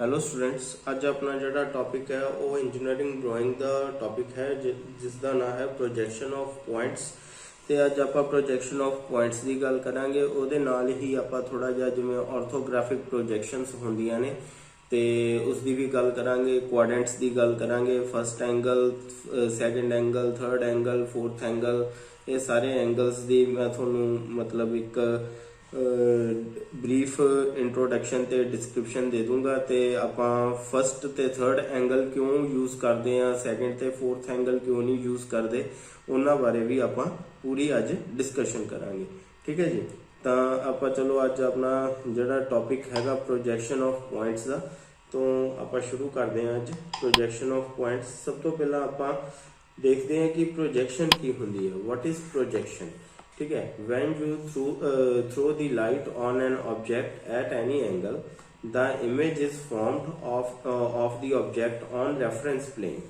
Hello students, अज अपना जोड़ा topic है वो इंजीनियरिंग ड्राइंग का टॉपिक है जिसका नाम है प्रोजेक्शन ऑफ पॉइंट्स। तो अज आप प्रोजेक्शन ऑफ पॉइंट्स की गल करांगे, उहदे नाल ही आप थोड़ा जिहा जिवें ऑर्थोग्राफिक प्रोजेक्शनस होंदियां ने ते उसकी भी गल करांगे, क्वाड्रेंट्स की गल करांगे, first angle, second angle, third angle, fourth angle, ये सारे एंगल्स की मैं थोनू मतलब एक ब्रीफ इंट्रोडक्शन ते डिस्क्रिप्शन दे दूंगा। तो आप फस्ट ते थर्ड एंगल क्यों यूज़ करते हैं, सैकेंड ते फोर्थ एंगल क्यों नहीं यूज़ करते, उन्होंने बारे भी आप पूरी अज डिस्कशन करांगे। ठीक है जी। तो आप चलो अज अपना जोड़ा टॉपिक हैगा प्रोजेक्शन ऑफ पॉइंट्स का, तो आप शुरू करते हैं अज प्रोजेक्शन ऑफ पॉइंट्स। सब तो पहला आप देखते हैं कि प्रोजेक्शन की होंगी है, व्हाट इज प्रोजेक्शन। ठीक है, when you throw the light on an object at any angle, the image is formed of the object on reference plane.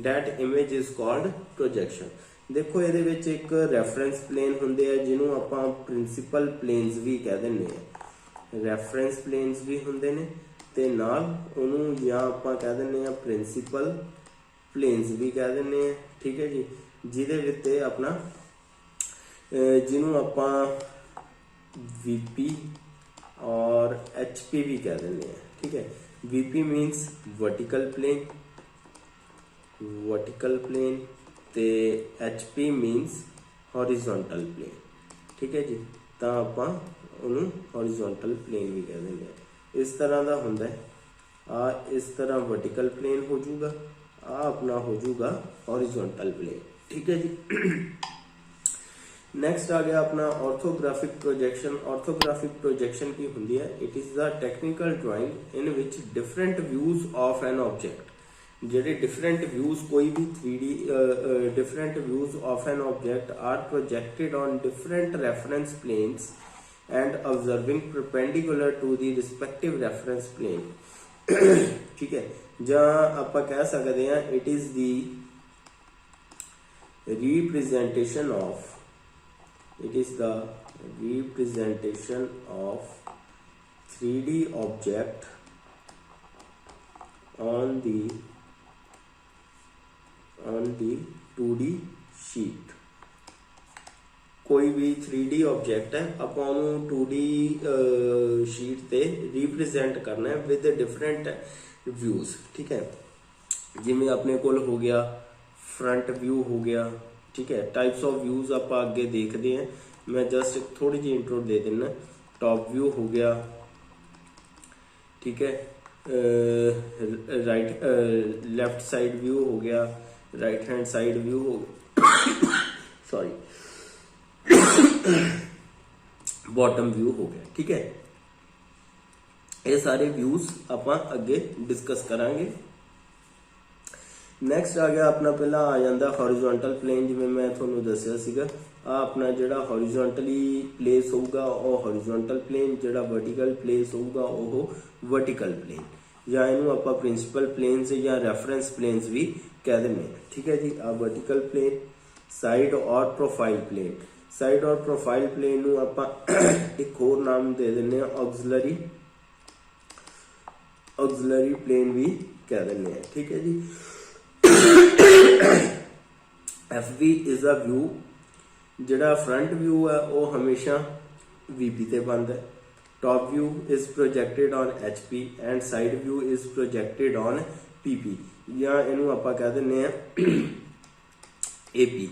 That image is called projection. देखो ये विच एक रेफरेंस प्लेन होंगे है जिन्हों आप principal planes भी कह दें, रेफरेंस प्लेन्स भी होंगे ने ते नाल उन्होंने या आप कह दें प्रिंसीपल प्लेन्स भी कह दें। ठीक है जी, जिदे अपना जिन्हों आप वीपी और एचपी भी कह देंगे। ठीक है, वीपी मीन्स वर्टिकल प्लेन ते एचपी मीन्स हॉरिजॉन्टल प्लेन। ठीक है जी, तो आप हॉरिजॉन्टल प्लेन भी कह देंगे। इस तरह का होंगे आ, इस तरह वर्टिकल प्लेन हो जाऊगा, आ अपना हो जाऊगा हॉरिजॉन्टल प्लेन। ठीक है जी। नेक्स्ट आ गया अपना ऑर्थोग्राफिक प्रोजेक्शन। ऑर्थोग्राफिक प्रोजेक्शन की होंगी है, it is the technical drawing in which different views of an object. जेडे डिफरेंट व्यूज कोई भी 3D different views of an object are projected on different reference planes and observing perpendicular to the respective reference plane. ठीक है, जहाँ आप कह सकते हैं it is the representation of, it is the representation of 3D object on the 2D sheet। कोई भी 3D object है आप 2D शीट ते रिप्रेजेंट करना है विद डिफरेंट व्यूज। ठीक है, जिमें अपने कोल हो गया फ्रंट व्यू हो गया। ठीक है, टाइप्स ऑफ व्यूज आप आगे देखते हैं, मैं जस्ट एक थोड़ी जी इंट्रो दे देना। टॉप व्यू हो गया, ठीक है, राइट लेफ्ट साइड व्यू हो गया, राइट हैंड साइड व्यू हो गया, सॉरी बॉटम व्यू हो गया। ठीक है, ये सारे व्यूज आप अगे डिस्कस करांगे। नैक्सट आ गया अपना पहला आ जाता हॉरिजॉन्टल प्लेन। जिवें मैं थोनू दसिया सीगा, अपना जिहड़ा हॉरिजॉन्टली प्लेस होगा वो हॉरिजॉन्टल प्लेन, जिहड़ा वर्टिकल प्लेस होगा वो वर्टिकल प्लेन, या इनू आप प्रिंसिपल प्लेन्स या रेफरेंस प्लेन्स भी कह देंगे। ठीक है जी, आ वर्टिकल प्लेन, साइड और प्रोफाइल प्लेन। साइड और प्रोफाइल प्लेन नू आप एक होर नाम दे देंगे ऑक्सिलरी प्लेन भी कह देंगे। ठीक है जी। FV इज अ व्यू, जिहड़ा फ्रंट व्यू है वो हमेशा VP ते बनता है। Top view is projected on HP and side view is projected on PP, या इनू आप कह दें AP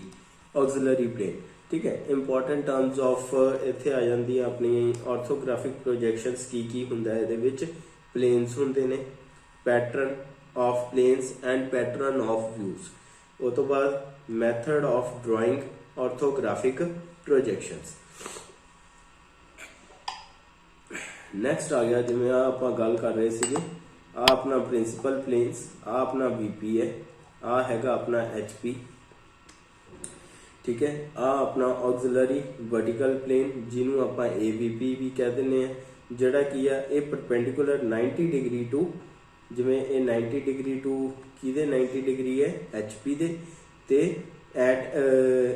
ऑक्सिलरी प्लेन। ठीक है, इंपॉर्टेंट टर्म्स ऑफ इत्थे आ जाती अपनी ऑर्थोग्राफिक प्रोजेक्शंस की हुंदा है। इहदे विच प्लेन्स हुंदे ने, pattern of planes and pattern of views. उस तो बाद method of drawing orthographic projections. Next आ गया जिवें आप गल कर रहे थे, आ अपना प्रिंसिपल प्लेन्स, आ अपना VP है, आ हैगा अपना HP। ठीक है, आ अपना ऑक्सिलरी वर्टिकल प्लेन जिन्हों आप AVP भी कह दें, जिहड़ा की है ये परपेंडिकुलर 90 डिग्री टू, जिवें ये 90 डिग्री टू किदे 90 डिग्री है HP दे, ते at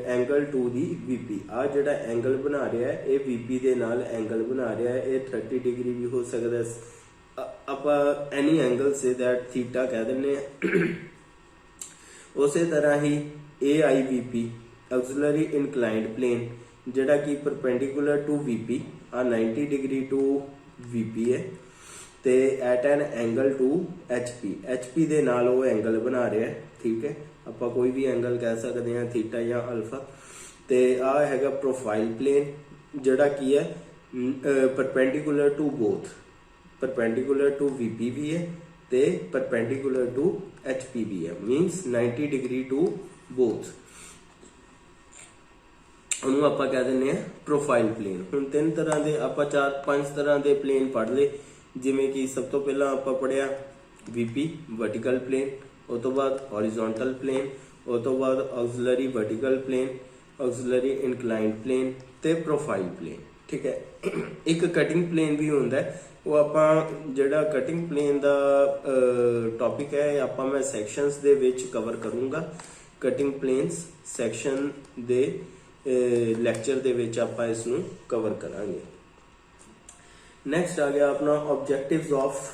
angle to the VP। आ जिहड़ा एंगल बना रहा है ये VP दे नाल एंगल बना रहा है, ये 30 डिग्री भी हो सकता है, आप एनी एंगल से दैट थीटा कह देने। उस तरह ही AIVP ऑक्सिलरी इनक्लाइंड प्लेन जिहड़ा कि परपेंडिकुलर टू VP आ 90 डिग्री टू VP है ते at an angle to HP दे नाल वो एंगल बना रहा है, ठीक है। आप कोई भी एंगल कह सकते हैं, थीटा या अल्फा। ते आ हैगा प्रोफाइल प्लेन जिहड़ा की है perpendicular to both, perpendicular to VP भी है ते परपेंडिकुलर टू HP भी है, मीनस 90 डिग्री टू बोथ। ਉਹਨੂੰ ਆਪਾਂ ਕਹਿ ਦਿੰਦੇ ਆ ਪ੍ਰੋਫਾਈਲ ਪਲੇਨ। ਹੁਣ ਤਿੰਨ ਤਰ੍ਹਾਂ ਦੇ ਆਪਾਂ 4-5 ਤਰ੍ਹਾਂ ਦੇ ਪਲੇਨ ਪੜ੍ਹ ਲਏ, ਜਿਵੇਂ ਕਿ ਸਭ ਤੋਂ ਪਹਿਲਾਂ ਆਪਾਂ ਪੜ੍ਹਿਆ VP ਵਰਟੀਕਲ ਪਲੇਨ, ਉਸ ਤੋਂ ਬਾਅਦ ਹੌਰੀਜ਼ੌਂਟਲ ਪਲੇਨ, ਉਸ ਤੋਂ ਬਾਅਦ ਆਕਸਿਲਰੀ ਵਰਟੀਕਲ ਪਲੇਨ, ਆਕਸਿਲਰੀ ਇਨਕਲਾਈਨਡ ਪਲੇਨ ਤੇ ਪ੍ਰੋਫਾਈਲ ਪਲੇਨ, ਠੀਕ ਹੈ। ਇੱਕ ਕਟਿੰਗ ਪਲੇਨ ਵੀ ਹੁੰਦਾ, ਉਹ ਆਪਾਂ ਜਿਹੜਾ ਕਟਿੰਗ ਪਲੇਨ ਦਾ ਟੌਪਿਕ ਹੈ ਆਪਾਂ ਮੈਂ ਸੈਕਸ਼ਨਸ ਦੇ ਵਿੱਚ ਕਵਰ ਕਰੂੰਗਾ। ਕਟਿੰਗ ਪਲੇਨਸ ਸੈਕਸ਼ਨ ਦੇ ਲੈਕਚਰ ਦੇ ਵਿੱਚ ਆਪਾਂ ਇਸ ਨੂੰ ਕਵਰ ਕਰਾਂਗੇ। ਨੈਕਸਟ ਆ ਗਿਆ ਆਪਣਾ objectives of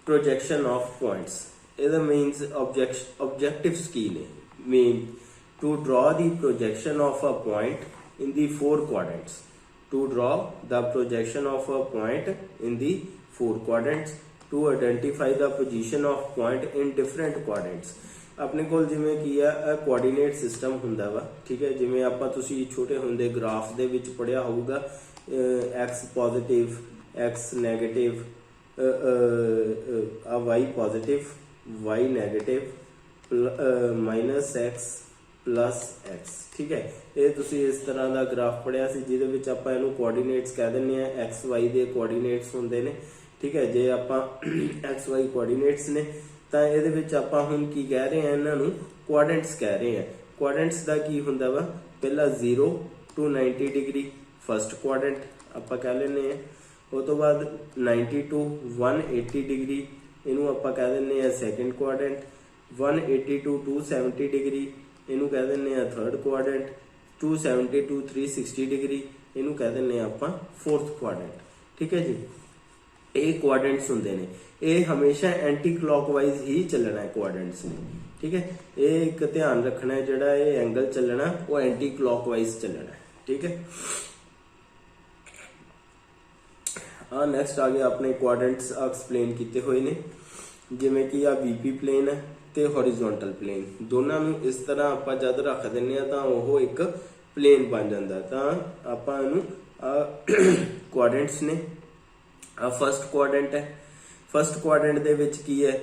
projection of points. ਇਹਦਾ ਮੀਨਸ ਆਬਜੈਕਟਿਵਸ ਕੀ ਨੇ? ਮੀਨ ਟੂ ਡਰਾ ਦੀ projection of a point in the 4 quadrants, to draw the projection of a point in the 4 quadrants, to identify the position of point in different quadrants। ਆਪਣੇ ਕੋਲ ਜਿਵੇਂ ਕੀ ਆ coordinate system ਹੁੰਦਾ ਵਾ, ਠੀਕ ਹੈ। ਜਿਵੇਂ ਆਪਾਂ ਤੁਸੀਂ ਛੋਟੇ ਹੁੰਦੇ ਗ੍ਰਾਫ ਦੇ ਵਿੱਚ ਪੜਿਆ ਹੋਊਗਾ x positive, x negative, y positive, y negative, -x +x, ਠੀਕ ਹੈ। ਇਹ ਤੁਸੀਂ ਇਸ ਤਰ੍ਹਾਂ ਦਾ ਗ੍ਰਾਫ ਪੜਿਆ ਸੀ ਜਿਹਦੇ ਵਿੱਚ ਆਪਾਂ ਇਹਨੂੰ ਕੋਆਰਡੀਨੇਟਸ ਕਹਿ ਦਿੰਦੇ ਆ, x y ਦੇ ਕੋਆਰਡੀਨੇਟਸ ਹੁੰਦੇ ਨੇ, ਠੀਕ ਹੈ। ਜੇ ਆਪਾਂ x y ਕੋਆਰਡੀਨੇਟਸ ਨੇ ਤਾਂ ਇਹਦੇ ਵਿੱਚ ਆਪਾਂ ਹੁਣ ਕੀ ਕਹਿ ਰਹੇ ਆ, ਇਹਨਾਂ ਨੂੰ ਕੁਆਡਰੈਂਟਸ ਕਹਿ ਰਹੇ ਆ। ਕੁਆਡਰੈਂਟਸ ਦਾ ਕੀ ਹੁੰਦਾ ਵਾ? ਪਹਿਲਾ 0 to 90 ਡਿਗਰੀ ਫਸਟ ਕੁਆਡਰੈਂਟ ਆਪਾਂ ਕਹਿ ਲੈਂਦੇ ਆ। ਉਸ ਤੋਂ ਬਾਅਦ 90 to 180 ਡਿਗਰੀ ਇਹਨੂੰ ਆਪਾਂ ਕਹਿ ਦਿੰਦੇ ਆ ਸੈਕੰਡ ਕੁਆਡਰੈਂਟ। 180 to 270 ਡਿਗਰੀ ਇਹਨੂੰ ਕਹਿ ਦਿੰਦੇ ਆ ਥਰਡ ਕੁਆਡਰੈਂਟ। 270 to 360 ਡਿਗਰੀ ਇਹਨੂੰ ਕਹਿ ਦਿੰਦੇ ਆ ਆਪਾਂ ਫੋਰਥ ਕੁਆਡਰੈਂਟ, ਠੀਕ ਹੈ ਜੀ। ਇਹ ਕੁਆਡਰੈਂਟਸ ਹੁੰਦੇ ਨੇ, ਇਹ ਹਮੇਸ਼ਾ ਐਂਟੀ ਕਲੌਕਵਾਈਜ਼ ਹੀ ਚੱਲਣਾ ਹੈ ਕੁਆਡਰੈਂਟਸ ਨੇ, ਠੀਕ ਹੈ। ਇਹ ਇੱਕ ਧਿਆਨ ਰੱਖਣਾ ਹੈ, ਜਿਹੜਾ ਇਹ ਐਂਗਲ ਚੱਲਣਾ ਉਹ ਐਂਟੀ ਕਲੌਕਵਾਈਜ਼ ਚੱਲਣਾ ਹੈ, ਠੀਕ ਹੈ। ਆ ਨੈਕਸਟ ਆ ਗਿਆ ਆਪਣੇ ਕੁਆਡਰੈਂਟਸ ਐਕਸਪਲੇਨ ਕੀਤੇ ਹੋਏ ਨੇ, ਜਿਵੇਂ ਕਿ ਆ VP ਪਲੇਨ ਹੈ ਤੇ ਹੌਰੀਜ਼ੌਂਟਲ ਪਲੇਨ, ਦੋਨਾਂ ਨੂੰ ਇਸ ਤਰ੍ਹਾਂ ਆਪਾਂ ਜਦ ਰੱਖ ਦਿੰਨੇ ਆ ਤਾਂ ਉਹ ਇੱਕ ਪਲੇਨ ਬਣ ਜਾਂਦਾ। ਤਾਂ ਆਪਾਂ ਇਹਨੂੰ ਕੁਆਡਰੈਂਟਸ ਨੇ। ਆ ਫਸਟ ਕੁਆਡਰੈਂਟ ਹੈ। ਫਸਟ ਕੁਆਡਰੈਂਟ ਦੇ ਵਿੱਚ ਕੀ ਹੈ,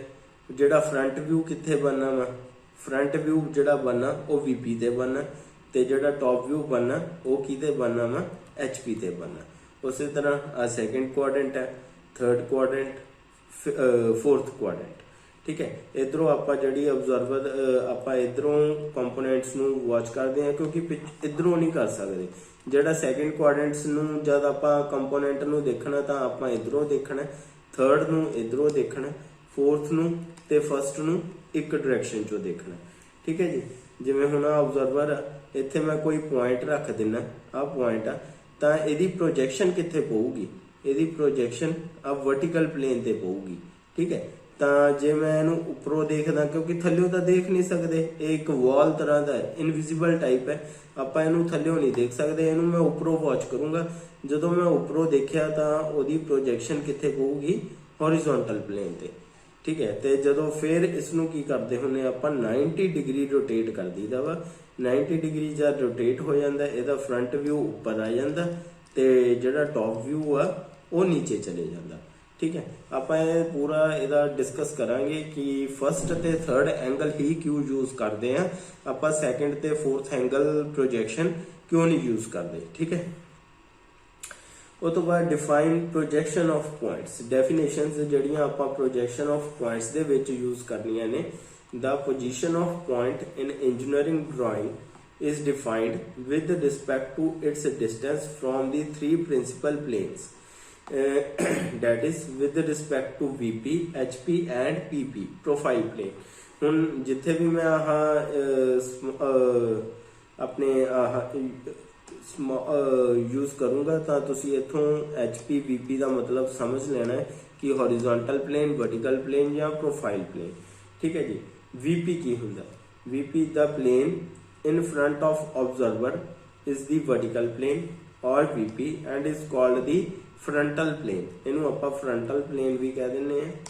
ਜਿਹੜਾ ਫਰੰਟ ਵਿਊ ਕਿੱਥੇ ਬਣਨਾ ਵਾ? ਫਰੰਟ ਵਿਊ ਜਿਹੜਾ ਬਣਨਾ ਉਹ VP ਤੇ ਬਣਨਾ, ਤੇ ਜਿਹੜਾ ਟੌਪ ਵਿਊ ਬਣਨਾ ਉਹ ਕਿਤੇ ਬਣਨਾ ਵਾ? HP ਤੇ ਬਣਨਾ। ਉਸੇ ਤਰ੍ਹਾਂ ਆ ਸੈਕੰਡ ਕੁਆਡਰੈਂਟ ਹੈ, ਥਰਡ ਕੁਆਡਰੈਂਟ, ਫੋਰਥ ਕੁਆਡਰੈਂਟ, ਠੀਕ ਹੈ। ਇਧਰੋਂ ਆਪਾਂ ਜਿਹੜੀ ਅਬਜ਼ਰਵਰ ਆਪਾਂ ਇਧਰੋਂ ਕੰਪੋਨੈਂਟਸ ਨੂੰ ਵਾਚ ਕਰਦੇ ਹਾਂ, ਕਿਉਂਕਿ ਇਧਰੋਂ ਨਹੀਂ ਕਰ ਸਕਦੇ। ਜਿਹੜਾ ਸੈਕੰਡ ਕੁਆਡਰੈਂਟਸ ਨੂੰ ਜਦ ਆਪਾਂ ਕੰਪੋਨੈਂਟ ਨੂੰ ਦੇਖਣਾ ਤਾਂ ਆਪਾਂ ਇਧਰੋਂ ਦੇਖਣਾ, ਥਰਡ ਨੂੰ ਇਧਰੋਂ ਦੇਖਣਾ, ਫੋਰਥ ਨੂੰ ਤੇ ਫਸਟ ਨੂੰ ਇੱਕ ਡਾਇਰੈਕਸ਼ਨ ਚੋਂ ਦੇਖਣਾ, ਠੀਕ ਹੈ ਜੀ। ਜਿਵੇਂ ਹੁਣ ਆ ਅਬਜ਼ਰਵਰ ਆ, ਇੱਥੇ ਮੈਂ ਕੋਈ ਪੁਆਇੰਟ ਰੱਖ ਦਿੰਨਾ, ਆ ਪੁਆਇੰਟ ਆ, ਤਾਂ ਇਹਦੀ ਪ੍ਰੋਜੈਕਸ਼ਨ ਕਿੱਥੇ ਪਊਗੀ? ਇਹਦੀ ਪ੍ਰੋਜੈਕਸ਼ਨ ਆ ਵਰਟੀਕਲ ਪਲੇਨ ਤੇ ਪਊਗੀ, ਠੀਕ ਹੈ। ਤਾਂ ਜੇ ਮੈਂ ਇਹਨੂੰ ਉੱਪਰੋਂ ਦੇਖਦਾ, ਕਿਉਂਕਿ ਥੱਲਿਓਂ ਤਾਂ ਦੇਖ ਨਹੀਂ ਸਕਦੇ, ਇਹ ਇੱਕ ਵਾਲ ਤਰ੍ਹਾਂ ਦਾ ਇਨਵਿਜ਼ੀਬਲ ਟਾਈਪ ਹੈ, ਆਪਾਂ ਇਹਨੂੰ ਥੱਲਿਓਂ ਨਹੀਂ ਦੇਖ ਸਕਦੇ, ਇਹਨੂੰ ਮੈਂ ਉੱਪਰੋਂ ਵਾਚ ਕਰੂੰਗਾ। ਜਦੋਂ ਮੈਂ ਉੱਪਰੋਂ ਦੇਖਿਆ ਤਾਂ ਉਹਦੀ ਪ੍ਰੋਜੈਕਸ਼ਨ ਕਿੱਥੇ ਪਊਗੀ? ਹੌਰੀਜ਼ੌਂਟਲ ਪਲੇਨ ਤੇ, ਠੀਕ ਹੈ। ਤੇ ਜਦੋਂ ਫਿਰ ਇਸ ਨੂੰ ਕੀ ਕਰਦੇ ਹੁੰਦੇ ਆਪਾਂ 90 ਡਿਗਰੀ ਰੋਟੇਟ ਕਰ ਦਈਦਾ ਵਾ। 90 ਡਿਗਰੀ ਜਦ ਰੋਟੇਟ ਹੋ ਜਾਂਦਾ, ਇਹਦਾ ਫਰੰਟ ਵਿਊ ਉੱਪਰ ਆ ਜਾਂਦਾ ਤੇ ਜਿਹੜਾ ਟੌਪ ਵਿਊ ਆ ਉਹ ਨੀਚੇ ਚਲੇ ਜਾਂਦਾ, ਠੀਕ ਹੈ। ਆਪਾਂ ਇਹ ਪੂਰਾ ਇਹਦਾ ਡਿਸਕਸ ਕਰਾਂਗੇ ਕਿ ਫਸਟ ਤੇ ਥਰਡ ਐਂਗਲ ਹੀ ਕਿਉਂ ਯੂਜ਼ ਕਰਦੇ ਆ, ਆਪਾਂ ਸੈਕੰਡ ਤੇ ਫੋਰਥ ਐਂਗਲ ਪ੍ਰੋਜੈਕਸ਼ਨ ਕਿਉਂ ਨਹੀਂ ਯੂਜ਼ ਕਰਦੇ, ਠੀਕ ਹੈ। ਉਸ ਤੋਂ ਬਾਅਦ define projection of points. Definitions ਜਿਹੜੀਆਂ ਆਪਾਂ ਪ੍ਰੋਜੈਕਸ਼ਨ ਆਫ ਪੁਆਇੰਟਸ ਦੇ ਵਿੱਚ ਯੂਜ਼ ਕਰਨੀਆਂ ਨੇ। The position of point in engineering drawing is defined with respect to its distance from the 3 principal planes, that is with respect to VP, HP and PP, profile plane। ਹੁਣ ਜਿੱਥੇ ਵੀ ਮੈਂ ਆਪਣੇ use ਕਰੂੰਗਾ ਤਾਂ ਤੁਸੀਂ ਇੱਥੋਂ HP VP ਦਾ ਮਤਲਬ ਸਮਝ ਲੈਣਾ ਹੈ कि हॉरिजॉन्टल प्लेन, वर्टिकल प्लेन या प्रोफाइल प्लेन। ठीक है जी। वीपी की हुंदा, VP the plane in front of observer is the vertical plane और VP and is called the frontal plane. इनू आपां फ्रंटल प्लेन भी कह दिंदे हैं।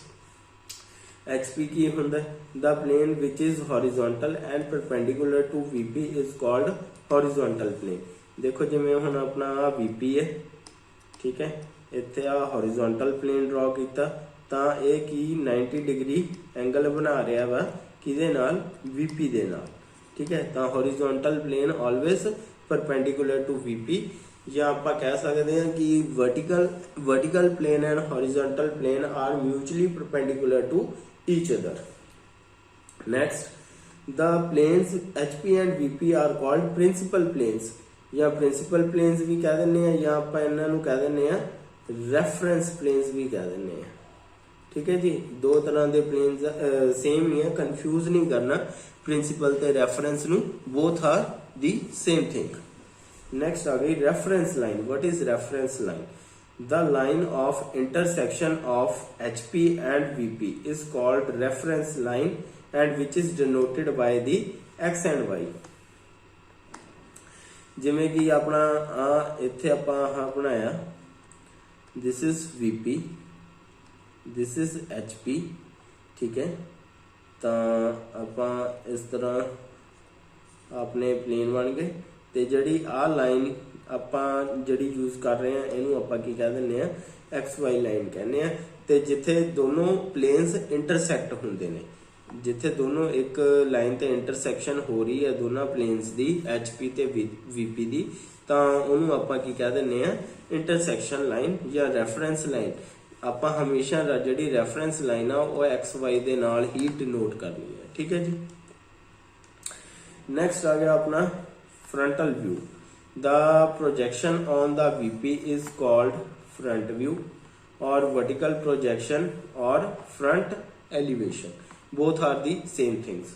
HP की हुंदा, the plane which is horizontal and perpendicular to VP is called horizontal plane. देखो जिवें हुण अपना VP है, ठीक है, इत्थे आ हॉरिजॉन्टल प्लेन ड्रॉ कीता तां ये की 90 डिग्री एंगल बना रहा वा किहदे नाल, VP दे नाल। ठीक है, तां horizontal plane always perpendicular to VP, या आप कह सकते हैं कि vertical plane and horizontal plane are mutually perpendicular to each other. Next, the planes HP and VP are called principal planes, या प्रिंसिपल प्लेन्स भी कह देने हैं, या आप इन्हों कह देने हैं रेफरेंस प्लेन्स भी कह देने हैं। ठीक है जी, दो तरह के प्लेन्स सेम ही है, कंफ्यूज नहीं करना प्रिंसिपल ते रेफरेंस नू, both are the same thing. Next आ गई reference line. What is reference line? The line of intersection of HP and VP is called reference line and which is denoted by the X and Y। जिमें कि अपना इत्थे आपां बनाया, this is VP, this is HP। ठीक है, तो आपां इस तरह अपने प्लेन बन गए, ते जड़ी आ लाइन आपां जड़ी यूज कर रहे हैं इनू आपां की कह दिंदे आ, XY लाइन कहने आ। ते जिथे दोनों प्लेन्स इंटरसैक्ट हुंदे ने, जिथे दोनों एक लाइन ते इंटरसैक्शन हो रही है दोनों प्लेन्स दी, HP ते VP दी, तां उहनू आपां की कह दिंदे आ, इंटरसैक्शन लाइन या रेफरेंस लाइन। आपां हमेशा जड़ी रेफरेंस लाइन आ वो XY दे नाल ही डिनोट करनी है। ठीक है जी। नेक्स्ट आ गया अपना frontal view. The projection on the VP is called front view और वर्टिकल प्रोजेक्शन और front elevation, both are the same things.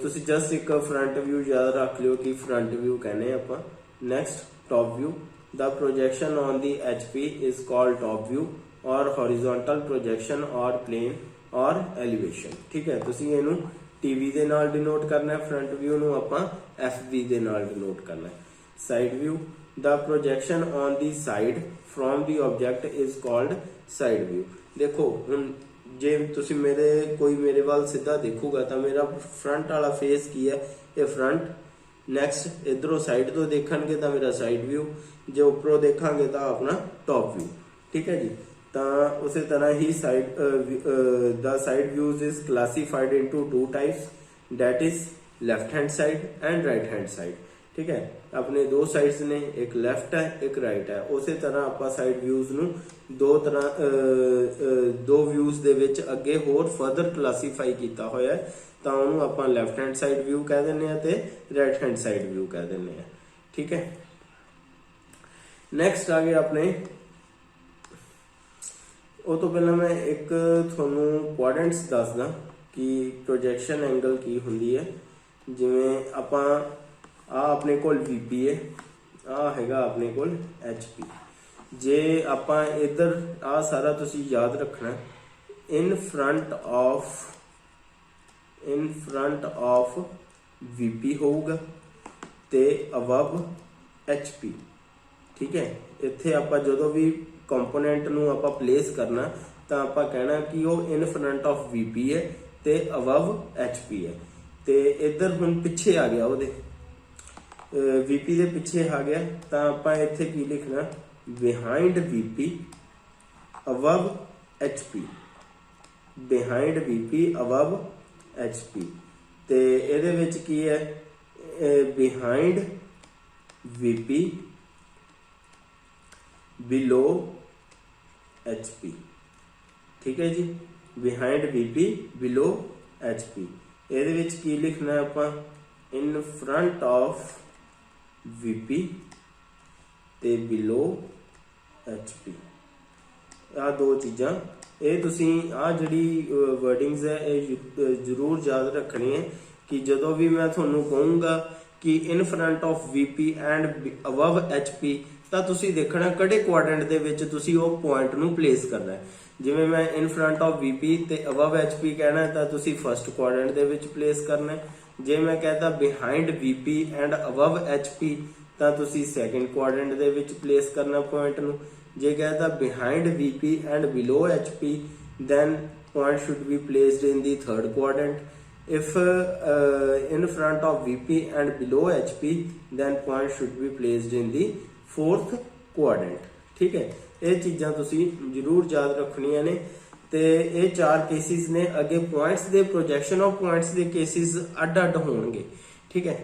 तुसी जस्ट एक फ्रंट व्यू याद रख लियो कि फ्रंट व्यू कहने आपां। Next, top view. The projection on the HP is called top view और हॉरिजॉन्टल प्रोजेक्शन और प्लेन और एलिवेशन। ठीक है, तुसी इनू TV दे नाल डिनोट करना है, फ्रंट व्यू नू आपां FV दे नाल डिनोट करना है। Side view. The projection on the side from the object is called side view. देखो हुण जे तुसी कोई मेरे वाल सीधा देखूगा तो मेरा फ्रंट वाला फेस की है, ये फ्रंट। नैक्सट, इधरों साइड तो देखणगे तो मेरा साइड व्यू, जो उपरों देखांगे तो अपना टॉप व्यू। ठीक है जी। तो उसी तरह ही the side views is classified into two types, that is left hand side and right hand side. ठीक है, अपने दो साइड्स ने, एक लेफ्ट है एक राइट है। उसी तरह आप साइड व्यूज नू दो व्यूज दे विच अगे होर फर्दर क्लासीफाई किया होया है, तो उन्होंने आपां लेफ्ट हैंड साइड व्यू कह दिंदे आ ते राइट हैंड साइड व्यू कह दिंदे आ। ठीक है। नेक्स्ट आ गया अपने, ਉਹ ਤੋਂ ਪਹਿਲਾਂ मैं एक ਤੁਹਾਨੂੰ ਕੁਆਡਰੈਂਟਸ ਦੱਸਦਾ कि प्रोजेक्शन एंगल की ਹੁੰਦੀ है। ਜਿਵੇਂ ਆਪਾਂ ਆਪਣੇ ਕੋਲ VP है, ਹੈਗਾ ਆਪਣੇ ਕੋਲ HP। ਜੇ ਆਪਾਂ इधर सारा ਤੁਸੀਂ याद रखना, इन फ्रंट ऑफ VP ਹੋਊਗਾ ਤੇ above HP। ठीक है, ਇੱਥੇ ਆਪਾਂ ਜਦੋਂ ਵੀ ਕੰਪੋਨੈਂਟ ਨੂੰ ਆਪਾਂ ਪਲੇਸ ਕਰਨਾ ਤਾਂ ਆਪਾਂ ਕਹਿਣਾ ਕਿ ਉਹ ਇਨ ਫਰੰਟ ਆਫ VP ਹੈ ਤੇ ਅਬਵ HP ਹੈ। ਤੇ ਇੱਧਰ ਹੁਣ ਪਿੱਛੇ ਆ ਗਿਆ, ਉਹਦੇ VP ਦੇ ਪਿੱਛੇ ਆ ਗਿਆ, ਤਾਂ ਆਪਾਂ ਇੱਥੇ ਕੀ ਲਿਖਣਾ, behind VP above HP, behind VP above HP। ਤੇ ਇਹਦੇ ਵਿੱਚ ਕੀ ਹੈ, ਬਿਹਾਈਂਡ VP बिलो HP। ठीक है जी, बिहाइंड VP बिलो HP। ਇਹਦੇ ਵਿੱਚ ਕੀ ਲਿਖਣਾ ਹੈ ਆਪਾਂ, ਇਨ ਫਰੰਟ ਆਫ VP ਤੇ ਬਿਲੋ HP। ਆ ਦੋ ਚੀਜ਼ਾਂ, ਇਹ ਤੁਸੀਂ ਆ ਜਿਹੜੀ ਵਰਡਿੰਗਸ ਹੈ ਇਹ ਜ਼ਰੂਰ ਯਾਦ ਰੱਖਣੀ ਹੈ ਕਿ ਜਦੋਂ ਵੀ ਮੈਂ ਤੁਹਾਨੂੰ ਕਹੂੰਗਾ ਕਿ ਇਨ front of VP and above HP, ਤਾਂ ਤੁਸੀਂ ਦੇਖਣਾ ਕਿਹੜੇ ਕੁਆਡਰੈਂਟ ਦੇ ਵਿੱਚ ਤੁਸੀਂ ਉਹ ਪੁਆਇੰਟ ਨੂੰ ਪਲੇਸ ਕਰਨਾ ਹੈ। ਜਿਵੇਂ ਮੈਂ ਇਨ ਫਰੰਟ ਆਫ VP ਤੇ ਅਬਵ HP ਕਹਿਣਾ ਤਾਂ ਤੁਸੀਂ ਫਸਟ ਕੁਆਡਰੈਂਟ ਦੇ ਵਿੱਚ ਪਲੇਸ ਕਰਨਾ ਹੈ। ਜੇ ਮੈਂ ਕਹਤਾ behind VP and above HP ਤਾਂ ਤੁਸੀਂ ਸੈਕੰਡ ਕੁਆਡਰੈਂਟ ਦੇ ਵਿੱਚ ਪਲੇਸ ਕਰਨਾ ਪੁਆਇੰਟ ਨੂੰ। ਜੇ ਕਹਤਾ behind VP and below HP then point should be placed in the third quadrant. If in front of VP and below HP then point should be placed in the fourth quadrant. ठीक है, ਇਹ ਚੀਜ਼ਾਂ ਤੁਸੀਂ ਜ਼ਰੂਰ ਯਾਦ ਰੱਖਣੀਆਂ ਨੇ। ਤੇ ਇਹ ਚਾਰ ਕੇਸਿਸ ਨੇ। ਅੱਗੇ ਪੁਆਇੰਟਸ ਦੇ ਪ੍ਰੋਜੈਕਸ਼ਨ ਆਫ ਪੁਆਇੰਟਸ ਦੇ ਕੇਸਿਸ ਅੱਡ-ਅੱਡ ਹੋਣਗੇ। ਠੀਕ ਹੈ,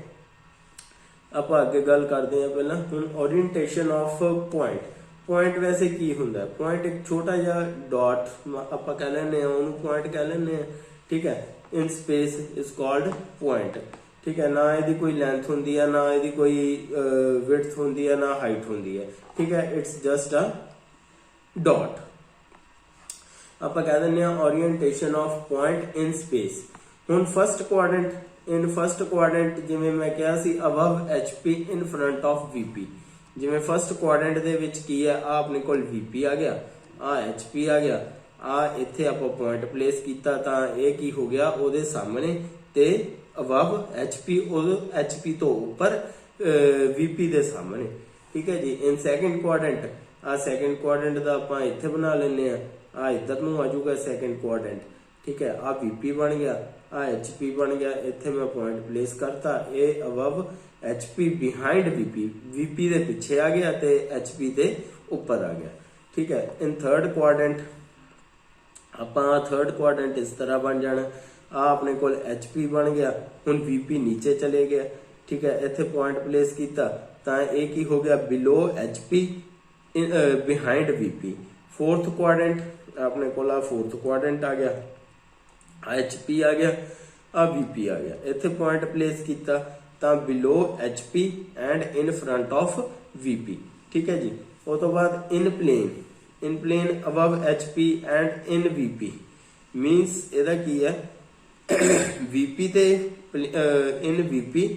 ਆਪਾਂ ਅੱਗੇ ਗੱਲ ਕਰਦੇ ਹਾਂ। ਪਹਿਲਾਂ ਹੁਣ ਓਰੀਐਂਟੇਸ਼ਨ ਆਫ ਪੁਆਇੰਟ। ਪੁਆਇੰਟ ਵੈਸੇ ਕੀ ਹੁੰਦਾ? ਪੁਆਇੰਟ ਇੱਕ ਛੋਟਾ ਜਿਹਾ ਡਾਟ ਆਪਾਂ ਕਹਿ ਲੈਂਦੇ ਆ, ਉਹਨੂੰ ਪੁਆਇੰਟ ਕਹਿ ਲੈਂਦੇ ਆ। ਠੀਕ ਹੈ, ਇਨ ਸਪੇਸ ਇਜ਼ ਕਾਲਡ ਪੁਆਇੰਟ। ਠੀਕ ਹੈ, ਨਾ ਇਹਦੀ ਕੋਈ ਲੈਂਥ ਹੁੰਦੀ ਹੈ, ਨਾ ਇਹਦੀ ਕੋਈ ਵਿਡਥ ਹੁੰਦੀ ਹੈ, ਨਾ ਹਾਈਟ ਹੁੰਦੀ ਹੈ। ਠੀਕ ਹੈ, ਇਟਸ ਜਸਟ ਅ ਡਾਟ। ਆਪਾਂ ਕਹਿ ਦਿੰਦੇ ਆ orientation of point in space. ਹੁਣ first quadrant, in first quadrant ਜਿਵੇਂ ਮੈਂ ਕਿਹਾ ਸੀ above HP in front of VP। ਜਿਵੇਂ ਫਸਟ ਕੁਆਡਰੈਂਟ ਦੇ ਵਿੱਚ ਕੀ ਹੈ, ਆ ਆਪਣੇ ਕੋਲ VP ਆ ਗਿਆ, ਆ HP ਆ ਗਿਆ, ਆ ਇੱਥੇ ਆਪਾਂ ਪੁਆਇੰਟ ਪਲੇਸ ਕੀਤਾ ਤਾਂ ਇਹ ਕੀ ਹੋ ਗਿਆ, ਉਹਦੇ ਸਾਹਮਣੇ ਤੇ ਅਬਵ HP, ਉਹ HP ਤੋਂ ਉੱਪਰ VP ਦੇ ਸਾਹਮਣੇ। ਠੀਕ ਹੈ ਜੀ। ਇਨ ਸੈਕੰਡ ਕੁਆਡਰੈਂਟ, ਆ ਸੈਕੰਡ ਕੁਆਡਰੈਂਟ ਦਾ ਆਪਾਂ ਇੱਥੇ ਬਣਾ ਲੈਂਦੇ ਆ ਇੱਧਰ ਨੂੰ ਆ ਜਾਊਗਾ ਸੈਕੰਡ ਕੁਆਡਰੈਂਟ। ਠੀਕ ਹੈ, ਆ VP ਬਣ ਗਿਆ, ਆ HP ਬਣ ਗਿਆ। ਇੱਥੇ ਮੈਂ ਪੁਆਇੰਟ ਪਲੇਸ ਕਰਤਾ, ਇਹ ਅਬਵ HP ਬਿਹਾਈਂਡ VP ਦੇ ਪਿੱਛੇ ਆ ਗਿਆ ਤੇ HP ਦੇ ਉੱਪਰ ਆ ਗਿਆ। ਠੀਕ ਹੈ, ਇਨ ਥਰਡ ਕੁਆਡਰੈਂਟ ਆਪਾਂ ਥਰਡ ਕੁਆਡਰੈਂਟ ਇਸ ਤਰ੍ਹਾਂ ਬਣ ਜਾਣਾ। ਆ ਆਪਣੇ ਕੋਲ HP ਬਣ ਗਿਆ, ਹੁਣ VP ਨੀਚੇ ਚਲੇ ਗਿਆ। ਠੀਕ ਹੈ, ਇੱਥੇ ਪੁਆਇੰਟ ਪਲੇਸ ਕੀਤਾ ਤਾਂ ਇਹ ਕੀ ਹੋ ਗਿਆ, below HP behind VP। Fourth quadrant ਆਪਣੇ ਕੋਲ ਆ ਫੋਰਥ ਕੁਆਡਰੈਂਟ ਆ ਗਿਆ, HP ਆ ਗਿਆ, ਆ VP ਆ ਗਿਆ। ਇੱਥੇ ਪੁਆਇੰਟ ਪਲੇਸ ਕੀਤਾ ਤਾਂ below HP and in front of VP। ਠੀਕ ਹੈ ਜੀ। ਉਸ ਤੋਂ ਬਾਅਦ in plane above HP and in VP means ਇਹਦਾ ਕੀ ਹੈ, VP ਤੇ ਇਨ VP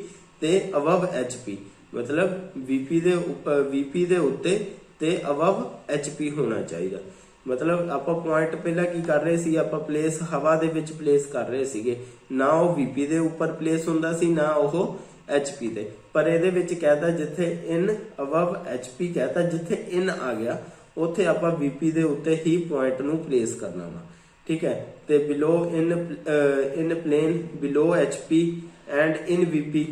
ਤੇ ਅਬਵ HP, ਮਤਲਬ VP ਦੇ ਉੱਤੇ ਤੇ ਅਬਵ HP ਹੋਣਾ ਚਾਹੀਦਾ। ਮਤਲਬ ਆਪਾਂ ਪੁਆਇੰਟ ਪਹਿਲਾਂ ਕੀ ਕਰ ਰਹੇ ਸੀ, ਆਪਾਂ ਪਲੇਸ ਹਵਾ ਦੇ ਵਿੱਚ ਪਲੇਸ ਕਰ ਰਹੇ ਸੀਗੇ, ਨਾ ਉਹ VP ਦੇ ਉੱਪਰ ਪਲੇਸ ਹੁੰਦਾ ਸੀ ਨਾ ਉਹ HP ਤੇ। ਪਰ ਇਹਦੇ ਵਿੱਚ ਕਹਿਤਾ ਜਿੱਥੇ ਇਨ ਅਬਵ HP ਕਹਿਤਾ, ਜਿੱਥੇ ਇਨ ਆ ਗਿਆ ਉੱਥੇ ਆਪਾਂ VP ਦੇ ਉੱਤੇ ਹੀ ਪੁਆਇੰਟ ਨੂੰ ਪਲੇਸ ਕਰਨਾ ਵਾ। ਠੀਕ ਹੈ, ਤੇ below in plane below HP and in VP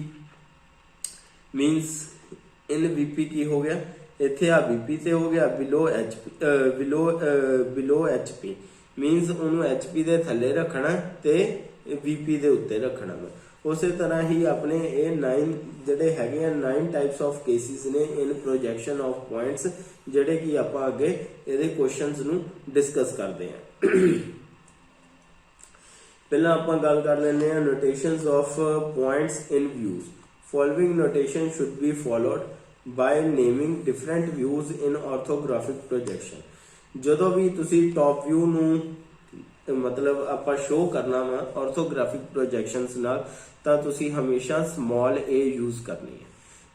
means in VP ਕੀ ਹੋ ਗਿਆ, ਇੱਥੇ ਆ VP ਤੇ ਹੋ ਗਿਆ, ਬਿਲੋ HP ਮੀਨਸ ਉਹਨੂੰ HP ਦੇ ਥੱਲੇ ਰੱਖਣਾ ਤੇ VP ਦੇ ਉੱਤੇ ਰੱਖਣਾ ਵਾ। ਉਸੇ ਤਰ੍ਹਾਂ ਹੀ ਆਪਣੇ ਇਹ 9 ਜਿਹੜੇ ਹੈਗੇ ਆ 9 ਟਾਈਪਸ ਆਫ ਕੇਸਿਸ ਨੇ ਇਨ ਪ੍ਰੋਜੈਕਸ਼ਨ ਆਫ ਪੁਆਇੰਟਸ, ਜਿਹੜੇ ਕਿ ਆਪਾਂ ਅੱਗੇ ਇਹਦੇ ਕੁਐਸਚਨਸ ਨੂੰ ਡਿਸਕਸ ਕਰਦੇ ਆ। ਪਹਿਲਾਂ ਆਪਾਂ ਗੱਲ ਕਰ ਲੈਂਦੇ ਆ notations of points in views. Following notation should be followed by naming different views in orthographic projection. ਜਦੋਂ ਵੀ ਤੁਸੀਂ ਟੌਪ ਵਿਊ ਨੂੰ ਮਤਲਬ ਆਪਾਂ ਸ਼ੋ ਕਰਨਾ ਵਾ ਆਰਥੋਗ੍ਰਾਫਿਕ ਪ੍ਰੋਜੈਕਸ਼ਨਸ ਨਾਲ, ਤਾਂ ਤੁਸੀਂ ਹਮੇਸ਼ਾ ਸਮਾਲ a ਯੂਜ਼ ਕਰਨੀ ਹੈ।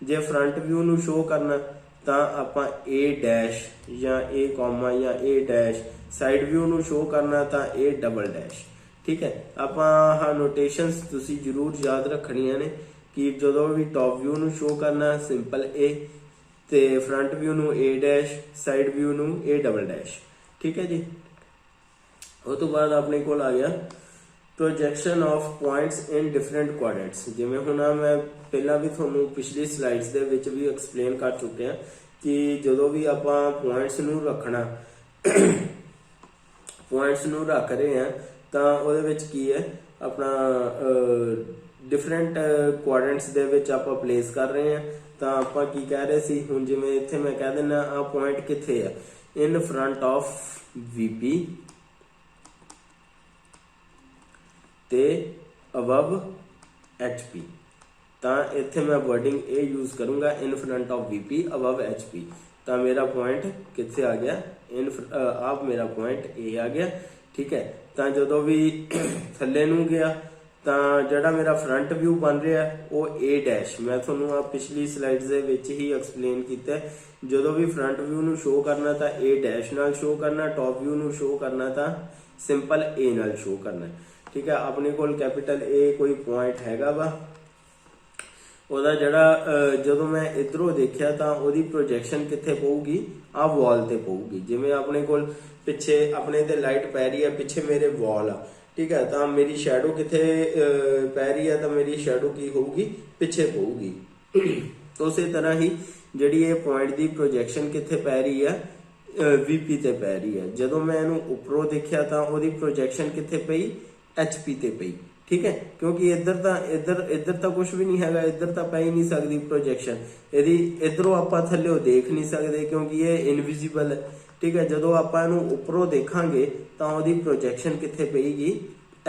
ਜੇ ਫਰੰਟ ਵਿਊ ਨੂੰ ਸ਼ੋ ਕਰਨਾ ਤਾਂ ਆਪਾਂ a ਡੈਸ਼ ਜਾਂ a ਕਾਮਾ ਜਾਂ a ਡੈਸ਼, ਸਾਈਡ ਵਿਊ ਨੂੰ ਸ਼ੋ ਕਰਨਾ ਤਾਂ a ਡਬਲ ਡੈਸ਼। ਠੀਕ ਹੈ, ਆਪਾਂ ਆਹ ਨੋਟੇਸ਼ਨਸ ਤੁਸੀਂ ਜ਼ਰੂਰ ਯਾਦ ਰੱਖਣੀਆਂ ਨੇ ਕਿ ਜਦੋਂ ਵੀ ਟੌਪ ਵਿਊ ਨੂੰ ਸ਼ੋ ਕਰਨਾ ਸਿੰਪਲ a, ਤੇ ਫਰੰਟ ਵਿਊ ਨੂੰ a ਡੈਸ਼, ਸਾਈਡ ਵਿਊ ਨੂੰ a ਡਬਲ ਡੈਸ਼। ਠੀਕ ਹੈ ਜੀ। ਉਸ ਤੋਂ ਬਾਅਦ ਆਪਣੇ ਕੋਲ ਆ ਗਿਆ projection of points in different quadrants. ਜਿਵੇਂ ਹੁਣ ਮੈਂ ਪਹਿਲਾਂ ਵੀ ਤੁਹਾਨੂੰ ਪਿਛਲੀ ਸਲਾਈਡਸ ਦੇ ਵਿੱਚ ਵੀ ਐਕਸਪਲੇਨ ਕਰ ਚੁੱਕੇ ਹਾਂ ਕਿ ਜਦੋਂ ਵੀ ਆਪਾਂ ਪੁਆਇੰਟਸ ਨੂੰ ਰੱਖਣਾ, ਪੁਆਇੰਟਸ ਨੂੰ ਰੱਖ ਰਹੇ ਹਾਂ ਤਾਂ ਉਹਦੇ ਵਿੱਚ ਕੀ ਹੈ, ਆਪਣਾ ਡਿਫਰੈਂਟ ਕੁਆਡਰੈਂਟਸ ਦੇ ਵਿੱਚ ਆਪਾਂ ਪਲੇਸ ਕਰ ਰਹੇ ਹਾਂ। ਤਾਂ ਆਪਾਂ ਕੀ ਕਹਿ ਰਹੇ ਸੀ, ਹੁਣ ਜਿਵੇਂ ਇੱਥੇ ਮੈਂ ਕਹਿ ਦਿੰਦਾ ਆ ਪੁਆਇੰਟ ਕਿੱਥੇ ਆ, ਇਨ ਫਰੰਟ ਆਫ VP ਤੇ ਅਬਵ HP, ਤਾਂ ਇੱਥੇ ਮੈਂ ਵਰਡਿੰਗ ਇਹ ਯੂਜ਼ ਕਰੂੰਗਾ ਇਨ front of VP above HP। ਤਾਂ ਮੇਰਾ ਪੁਆਇੰਟ ਕਿੱਥੇ ਆ ਗਿਆ, ਆਪ ਮੇਰਾ ਪੁਆਇੰਟ A ਆ ਗਿਆ। ਠੀਕ ਹੈ, ਤਾਂ ਜਦੋਂ ਵੀ ਥੱਲੇ ਨੂੰ ਗਿਆ ਤਾਂ ਜਿਹੜਾ ਮੇਰਾ ਫਰੰਟ ਵਿਊ ਬਣ ਰਿਹਾ ਉਹ A ਡੈਸ਼, ਮੈਂ ਤੁਹਾਨੂੰ ਆ ਪਿਛਲੀ ਸਲਾਈਡਸ ਦੇ ਵਿੱਚ ਹੀ ਐਕਸਪਲੇਨ ਕੀਤਾ। ਜਦੋਂ ਵੀ ਫਰੰਟ ਵਿਊ ਨੂੰ ਸ਼ੋ ਕਰਨਾ ਤਾਂ A ਡੈਸ਼ ਨਾਲ ਸ਼ੋ ਕਰਨਾ, ਟੌਪ ਵਿਊ ਨੂੰ ਸ਼ੋ ਕਰਨਾ ਤਾਂ ਸਿੰਪਲ A ਨਾਲ ਸ਼ੋ ਕਰਨਾ। ਠੀਕ ਹੈ, ਆਪਣੇ ਕੋਲ ਕੈਪੀਟਲ A ਕੋਈ ਪੁਆਇੰਟ ਹੈਗਾ ਵਾ, ਉਹਦਾ ਜਿਹੜਾ ਜਦੋਂ ਮੈਂ ਇਧਰੋਂ ਦੇਖਿਆ ਤਾਂ ਉਹਦੀ ਪ੍ਰੋਜੈਕਸ਼ਨ ਕਿੱਥੇ ਪਊਗੀ, ਆਹ ਵਾਲ ਤੇ ਪਊਗੀ। ਜਿਵੇਂ ਆਪਣੇ ਕੋਲ ਪਿੱਛੇ ਆਪਣੇ ਤੇ ਲਾਈਟ ਪੈ ਰਹੀ ਹੈ, ਪਿੱਛੇ ਮੇਰੇ ਵਾਲ ਆ, ਠੀਕ ਹੈ, ਤਾਂ ਮੇਰੀ ਸ਼ੈਡੋ ਕਿੱਥੇ ਪੈ ਰਹੀ ਹੈ, ਤਾਂ ਮੇਰੀ ਸ਼ੈਡੋ ਕੀ ਹੋਊਗੀ, ਪਿੱਛੇ ਪਊਗੀ। ਉਸੇ ਤਰ੍ਹਾਂ ਹੀ ਜਿਹੜੀ ਇਹ ਪੁਆਇੰਟ ਦੀ ਪ੍ਰੋਜੈਕਸ਼ਨ ਕਿੱਥੇ ਪੈ ਰਹੀ ਹੈ, VP ਤੇ ਪੈ ਰਹੀ ਹੈ। ਜਦੋਂ ਮੈਂ ਇਹਨੂੰ ਉੱਪਰੋਂ ਦੇਖਿਆ ਤਾਂ ਉਹਦੀ ਪ੍ਰੋਜੈਕਸ਼ਨ ਕਿੱਥੇ ਪਈ, HP ਤੇ ਪਈ। ਠੀਕ ਹੈ, ਕਿਉਂਕਿ ਇੱਧਰ ਤਾਂ ਕੁਝ ਵੀ ਨਹੀਂ ਹੈਗਾ, ਇੱਧਰ ਤਾਂ ਪੈ ਹੀ ਨਹੀਂ ਸਕਦੀ ਪ੍ਰੋਜੈਕਸ਼ਨ ਇਹਦੀ, ਇੱਧਰੋਂ ਆਪਾਂ ਥੱਲੇ ਦੇਖ ਨਹੀਂ ਸਕਦੇ ਕਿਉਂਕਿ ਇਹ ਇਨਵਿਜ਼ੀਬਲ ਹੈ। ਠੀਕ ਹੈ, ਜਦੋਂ ਆਪਾਂ ਇਹਨੂੰ ਉੱਪਰੋਂ ਦੇਖਾਂਗੇ ਤਾਂ ਉਹਦੀ ਪ੍ਰੋਜੈਕਸ਼ਨ ਕਿੱਥੇ ਪਏਗੀ,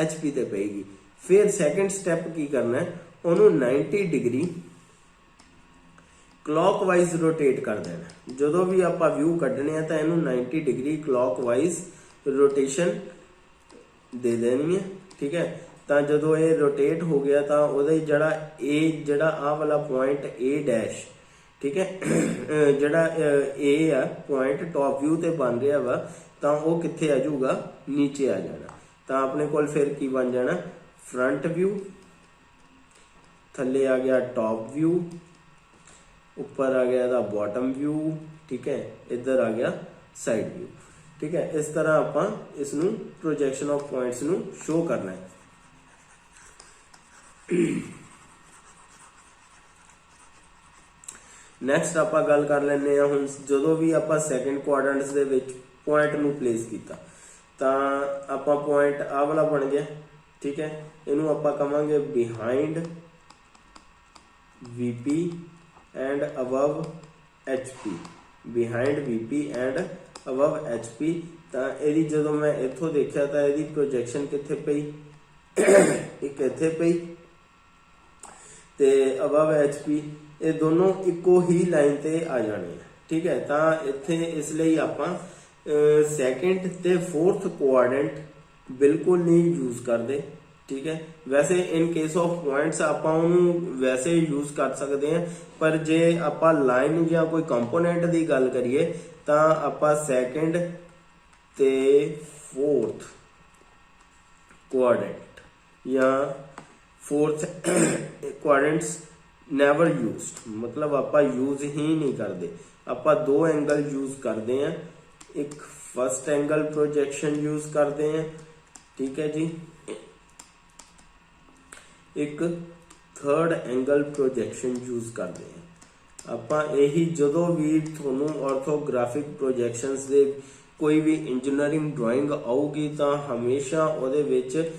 HP ਤੇ ਪਏਗੀ। ਫਿਰ ਸੈਕੰਡ ਸਟੈਪ ਕੀ ਕਰਨਾ ਹੈ, ਉਹਨੂੰ 90 ਡਿਗਰੀ ਕਲੌਕਵਾਈਜ਼ ਰੋਟੇਟ ਕਰ ਦੇਣਾ। ਜਦੋਂ ਵੀ ਆਪਾਂ ਵਿਊ ਕੱਢਣੇ ਆ ਤਾਂ ਇਹਨੂੰ 90 ਡਿਗਰੀ ਕਲੌਕਵਾਈਜ਼ ਰੋਟੇਸ਼ਨ ਦੇ ਦੇਣੀ ਹੈ। ਠੀਕ ਹੈ, ਤਾਂ ਜਦੋਂ ਇਹ ਰੋਟੇਟ ਹੋ ਗਿਆ ਤਾਂ ਉਹਦਾ ਜਿਹੜਾ ਆਹ ਵਾਲਾ ਪੁਆਇੰਟ A ਡੈਸ਼, ਠੀਕ ਹੈ, ਜਿਹੜਾ A ਆ ਪੁਆਇੰਟ ਟੌਪ ਵਿਊ ਤੇ ਬਣ ਰਿਹਾ ਵਾ, ਤਾਂ ਉਹ ਕਿੱਥੇ ਆ ਜਾਊਗਾ, ਨੀਚੇ ਆ ਜਾਣਾ। ਤਾਂ ਆਪਣੇ ਕੋਲ ਫਿਰ ਕੀ ਬਣ ਜਾਣਾ, ਫਰੰਟ ਵਿਊ, ਥੱਲੇ ਆ ਗਿਆ ਟੌਪ ਵਿਊ, ਉੱਪਰ ਆ ਗਿਆ ਇਹਦਾ ਬਾਟਮ ਵਿਊ, ਠੀਕ ਹੈ, ਇੱਧਰ ਆ ਗਿਆ ਸਾਈਡ ਵਿਊ। ਠੀਕ ਹੈ, ਇਸ ਤਰ੍ਹਾਂ ਆਪਾਂ ਇਸ ਨੂੰ ਪ੍ਰੋਜੈਕਸ਼ਨ ਆਫ ਪੁਆਇੰਟਸ ਨੂੰ ਸ਼ੋ ਕਰਨਾ ਹੈ। ਨੈਕਸਟ ਆਪਾਂ ਗੱਲ ਕਰ ਲੈਂਦੇ ਹਾਂ ਹੁਣ, ਜਦੋਂ ਵੀ ਆਪਾਂ ਸੈਕੰਡ ਕੁਆਡਰੈਂਟਸ ਦੇ ਵਿੱਚ ਪੁਆਇੰਟ ਨੂੰ ਪਲੇਸ ਕੀਤਾ ਤਾਂ ਆਪਾਂ ਪੁਆਇੰਟ ਆਹ ਵਾਲਾ ਬਣ ਗਿਆ। ਠੀਕ ਹੈ, ਇਹਨੂੰ ਆਪਾਂ ਕਵਾਂਗੇ behind VP and above HP, behind VP and above HP। ਤਾਂ ਇਹਦੀ ਜਦੋਂ ਮੈਂ ਇੱਥੋਂ ਦੇਖਿਆ ਤਾਂ ਇਹਦੀ ਪ੍ਰੋਜੈਕਸ਼ਨ ਕਿੱਥੇ ਪਈ, ਇੱਕ ਇੱਥੇ ਪਈ ਤੇ ਅਬਵ HP, ਇਹ ਦੋਨੋਂ ਇੱਕੋ ਹੀ ਲਾਈਨ ਤੇ ਆ ਜਾਣੇ ਆ। ਠੀਕ ਹੈ, ਤਾਂ ਇੱਥੇ ਇਸ ਲਈ ਆਪਾਂ ਸੈਕਿੰਡ ਤੇ ਫੋਰਥ ਕੁਆਡਰੈਂਟ ਬਿਲਕੁਲ ਨਹੀਂ ਯੂਜ਼ ਕਰਦੇ। ਠੀਕ ਹੈ, ਵੈਸੇ ਇਨ ਕੇਸ ਆਫ ਪੁਆਇੰਟਸ ਆਪਾਂ ਉਹਨੂੰ ਵੈਸੇ ਯੂਜ਼ ਕਰ ਸਕਦੇ ਹਾਂ, ਪਰ ਜੇ ਆਪਾਂ ਲਾਈਨ ਜਾਂ ਕੋਈ ਕੰਪੋਨੈਂਟ ਦੀ ਗੱਲ ਕਰੀਏ ਤਾਂ ਆਪਾਂ ਸੈਕਿੰਡ ਤੇ ਫੋਰਥ ਕੁਆਡਰੈਂਟ ਜਾਂ ਫੋਰਥ ਕੁਆਡਰੈਂਟਸ ਨੈਵਰ ਯੂਜ਼ਡ, ਮਤਲਬ ਆਪਾਂ ਯੂਜ਼ ਹੀ ਨਹੀਂ ਕਰਦੇ। ਆਪਾਂ ਦੋ ਐਂਗਲ ਯੂਜ਼ ਕਰਦੇ ਆ, ਇੱਕ ਫਸਟ ਐਂਗਲ ਪ੍ਰੋਜੈਕਸ਼ਨ ਯੂਜ਼ ਕਰਦੇ ਆ, ਠੀਕ ਹੈ ਜੀ, ਇੱਕ ਥਰਡ ਐਂਗਲ ਪ੍ਰੋਜੈਕਸ਼ਨ ਯੂਜ਼ ਕਰਦੇ ਆ। ਆਪਾਂ ਇਹੀ ਜਦੋਂ ਵੀ ਤੁਹਾਨੂੰ ਆਰਥੋਗ੍ਰਾਫਿਕ ਪ੍ਰੋਜੈਕਸ਼ਨਸ ਦੇ ਕੋਈ ਵੀ ਇੰਜੀਨੀਅਰਿੰਗ ਡਰਾਇੰਗ ਆਊਗੀ ਤਾਂ ਹਮੇਸ਼ਾ ਉਹਦੇ ਵਿੱਚ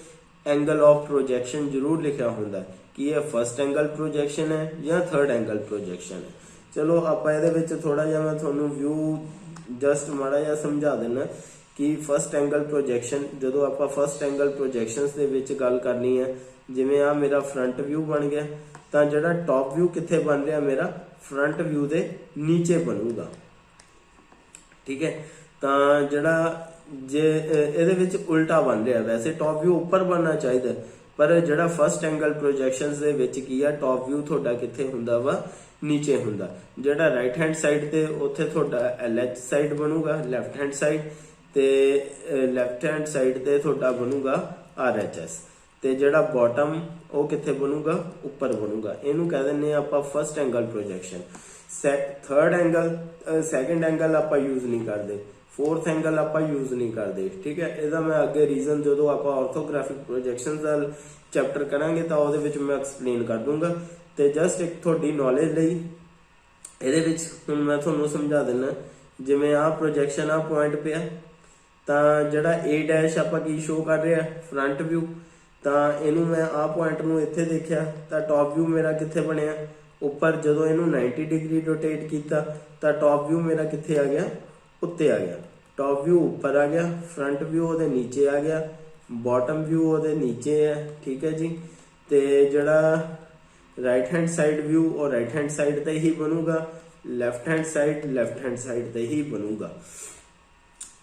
ਐਂਗਲ ਆਫ ਪ੍ਰੋਜੈਕਸ਼ਨ ਜ਼ਰੂਰ ਲਿਖਿਆ ਹੁੰਦਾ ਕਿ ਇਹ ਫਸਟ ਐਂਗਲ ਪ੍ਰੋਜੈਕਸ਼ਨ ਹੈ ਜਾਂ ਥਰਡ ਐਂਗਲ ਪ੍ਰੋਜੈਕਸ਼ਨ ਹੈ। ਚਲੋ ਆਪਾਂ ਇਹਦੇ ਵਿੱਚ ਥੋੜਾ ਜਿਹਾ ਮੈਂ ਤੁਹਾਨੂੰ ਵਿਊ ਜਸਟ ਮਾੜਾ ਜਿਹਾ ਸਮਝਾ ਦਿੰਦਾ ਕਿ ਫਸਟ ਐਂਗਲ ਪ੍ਰੋਜੈਕਸ਼ਨ, ਜਦੋਂ ਆਪਾਂ ਫਸਟ ਐਂਗਲ ਪ੍ਰੋਜੈਕਸ਼ਨਸ ਦੇ ਵਿੱਚ ਗੱਲ ਕਰਨੀ ਹੈ, ਜਿਵੇਂ ਆ ਮੇਰਾ ਫਰੰਟ ਵਿਊ ਬਣ ਗਿਆ ਤਾਂ ਜਿਹੜਾ ਟੌਪ ਵਿਊ ਕਿੱਥੇ ਬਣ ਰਿਹਾ, ਮੇਰਾ ਫਰੰਟ ਵਿਊ ਦੇ ਨੀਚੇ ਬਣੂਗਾ। ਠੀਕ ਹੈ, ਤਾਂ ਜਿਹੜਾ ਜੇ ਇਹਦੇ ਵਿੱਚ ਉਲਟਾ ਬਣ ਰਿਹਾ, ਵੈਸੇ ਟੌਪ ਵਿਊ ਉੱਪਰ ਬਣਨਾ ਚਾਹੀਦਾ, ਪਰ ਜਿਹੜਾ ਫਸਟ ਐਂਗਲ ਪ੍ਰੋਜੈਕਸ਼ਨਸ ਦੇ ਵਿੱਚ ਕੀ ਆ, ਟੌਪ ਵਿਊ ਤੁਹਾਡਾ ਕਿੱਥੇ ਹੁੰਦਾ ਵਾ, ਨੀਚੇ ਹੁੰਦਾ। ਜਿਹੜਾ ਰਾਈਟ ਹੈਂਡ ਸਾਈਡ ਤੇ ਉੱਥੇ ਤੁਹਾਡਾ LH ਸਾਈਡ ਬਣੂਗਾ, ਲੈਫਟ ਹੈਂਡ ਸਾਈਡ, ਤੇ ਲੈਫਟ ਹੈਂਡ ਸਾਈਡ ਤੇ ਤੁਹਾਡਾ ਬਣੂਗਾ RHS, ਤੇ ਜਿਹੜਾ ਬਾਟਮ ਉਹ ਕਿੱਥੇ ਬਣੂਗਾ, ਉੱਪਰ ਬਣੂਗਾ। ਇਹਨੂੰ ਕਹਿ ਦਿੰਦੇ ਆ ਆਪਾਂ first angle projection. Third angle, second angle ਆਪਾਂ ਯੂਜ਼ ਨਹੀਂ ਕਰਦੇ, ਫੋਰਥ ਐਂਗਲ ਆਪਾਂ ਯੂਜ਼ ਨਹੀਂ ਕਰਦੇ। ਠੀਕ ਹੈ, ਇਹਦਾ ਮੈਂ ਅੱਗੇ ਰੀਜ਼ਨ ਜਦੋਂ ਆਪਾਂ ਆਰਥੋਗ੍ਰਾਫਿਕ ਪ੍ਰੋਜੈਕਸ਼ਨਸ ਦਾ ਚੈਪਟਰ ਕਰਾਂਗੇ ਤਾਂ ਉਹਦੇ ਵਿੱਚ ਮੈਂ ਐਕਸਪਲੇਨ ਕਰ ਦੂੰਗਾ। ਤੇ ਜਸਟ ਇੱਕ ਤੁਹਾਡੀ ਨੌਲੇਜ ਲਈ ਇਹਦੇ ਵਿੱਚ ਹੁਣ ਮੈਂ ਤੁਹਾਨੂੰ ਸਮਝਾ ਦਿੰਦਾ, ਜਿਵੇਂ ਆਹ ਪ੍ਰੋਜੈਕਸ਼ਨ ਆ ਪੁਆਇੰਟ ਪਿਆ, ਤਾਂ ਜਿਹੜਾ A ਡੈਸ਼ ਆਪਾਂ ਕੀ ਸ਼ੋ ਕਰ ਰਿਹਾ, ਫਰੰਟ ਵਿਊ, ਤਾਂ ਇਹਨੂੰ ਮੈਂ ਆਹ ਪੁਆਇੰਟ ਨੂੰ ਇੱਥੇ ਦੇਖਿਆ ਤਾਂ ਟੌਪ ਵਿਊ ਮੇਰਾ ਕਿੱਥੇ ਬਣਿਆ, ਉੱਪਰ। ਜਦੋਂ ਇਹਨੂੰ 90 ਡਿਗਰੀ ਰੋਟੇਟ ਕੀਤਾ ਤਾਂ ਟੌਪ ਵਿਊ ਮੇਰਾ ਕਿੱਥੇ ਆ ਗਿਆ, ਉੱਤੇ ਆ ਗਿਆ। ਟੌਪ ਵਿਊ ਉੱਪਰ ਆ ਗਿਆ, ਫਰੰਟ ਵਿਊ ਉਹਦੇ ਨੀਚੇ ਆ ਗਿਆ, ਬਾਟਮ ਵਿਊ ਉਹਦੇ ਨੀਚੇ ਹੈ। ਠੀਕ ਹੈ ਜੀ, ਤੇ ਜਿਹੜਾ ਰਾਈਟ ਹੈਂਡ ਸਾਈਡ ਵਿਊ ਉਹ ਰਾਈਟ ਹੈਂਡ ਸਾਈਡ ਤੇ ਹੀ ਬਣੂਗਾ, ਲੈਫਟ ਹੈਂਡ ਸਾਈਡ ਤੇ ਹੀ ਬਣੂਗਾ।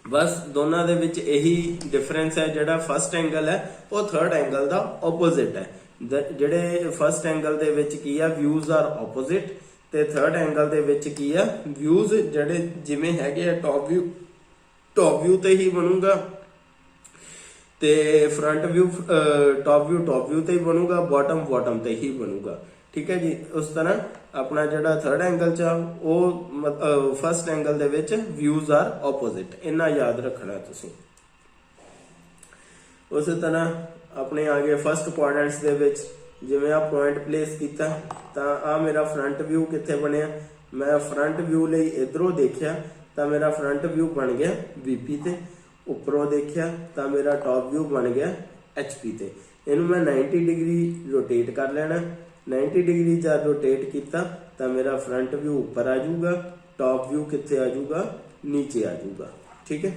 बस दोनों दे विच यही डिफरेंस है, जिहड़ा फर्स्ट एंगल है वो थर्ड एंगल दा ओपोजिट है। जिहड़े फर्स्ट एंगल दे विच की है व्यूज आर ओपोजिट, ते थर्ड एंगल दे विच की है व्यूज जिहड़े जिवें हैगे टॉप व्यू ते ही बनूगा, ते फ्रंट व्यू टॉप व्यू ते ही बनूगा, बॉटम ते ही बनूगा। ठीक है जी। उस तरह अपना जिहड़ा थर्ड एंगल च वो फर्स्ट एंगल दे विच व्यूज आर ओपोजिट, इन्ना याद रखना तुसीं। उस तरह अपने आगे फर्स्ट क्वाड्रेंट्स दे विच जिवें आ पॉइंट प्लेस कीता तां आ मेरा फ्रंट व्यू कित्थे बनिया, मैं फ्रंट व्यू लई इधरों देखिया तां मेरा फ्रंट व्यू बन गया VP ते, उपरों देखिया तां मेरा टॉप व्यू बन गया HP ते। इनू मैं 90 डिग्री रोटेट कर लेना, 90 डिग्री जब रोटेट किया तो मेरा फ्रंट व्यू ऊपर आ जाऊगा, टॉप व्यू कितने आ जाऊगा, नीचे आ जाऊगा। ठीक है।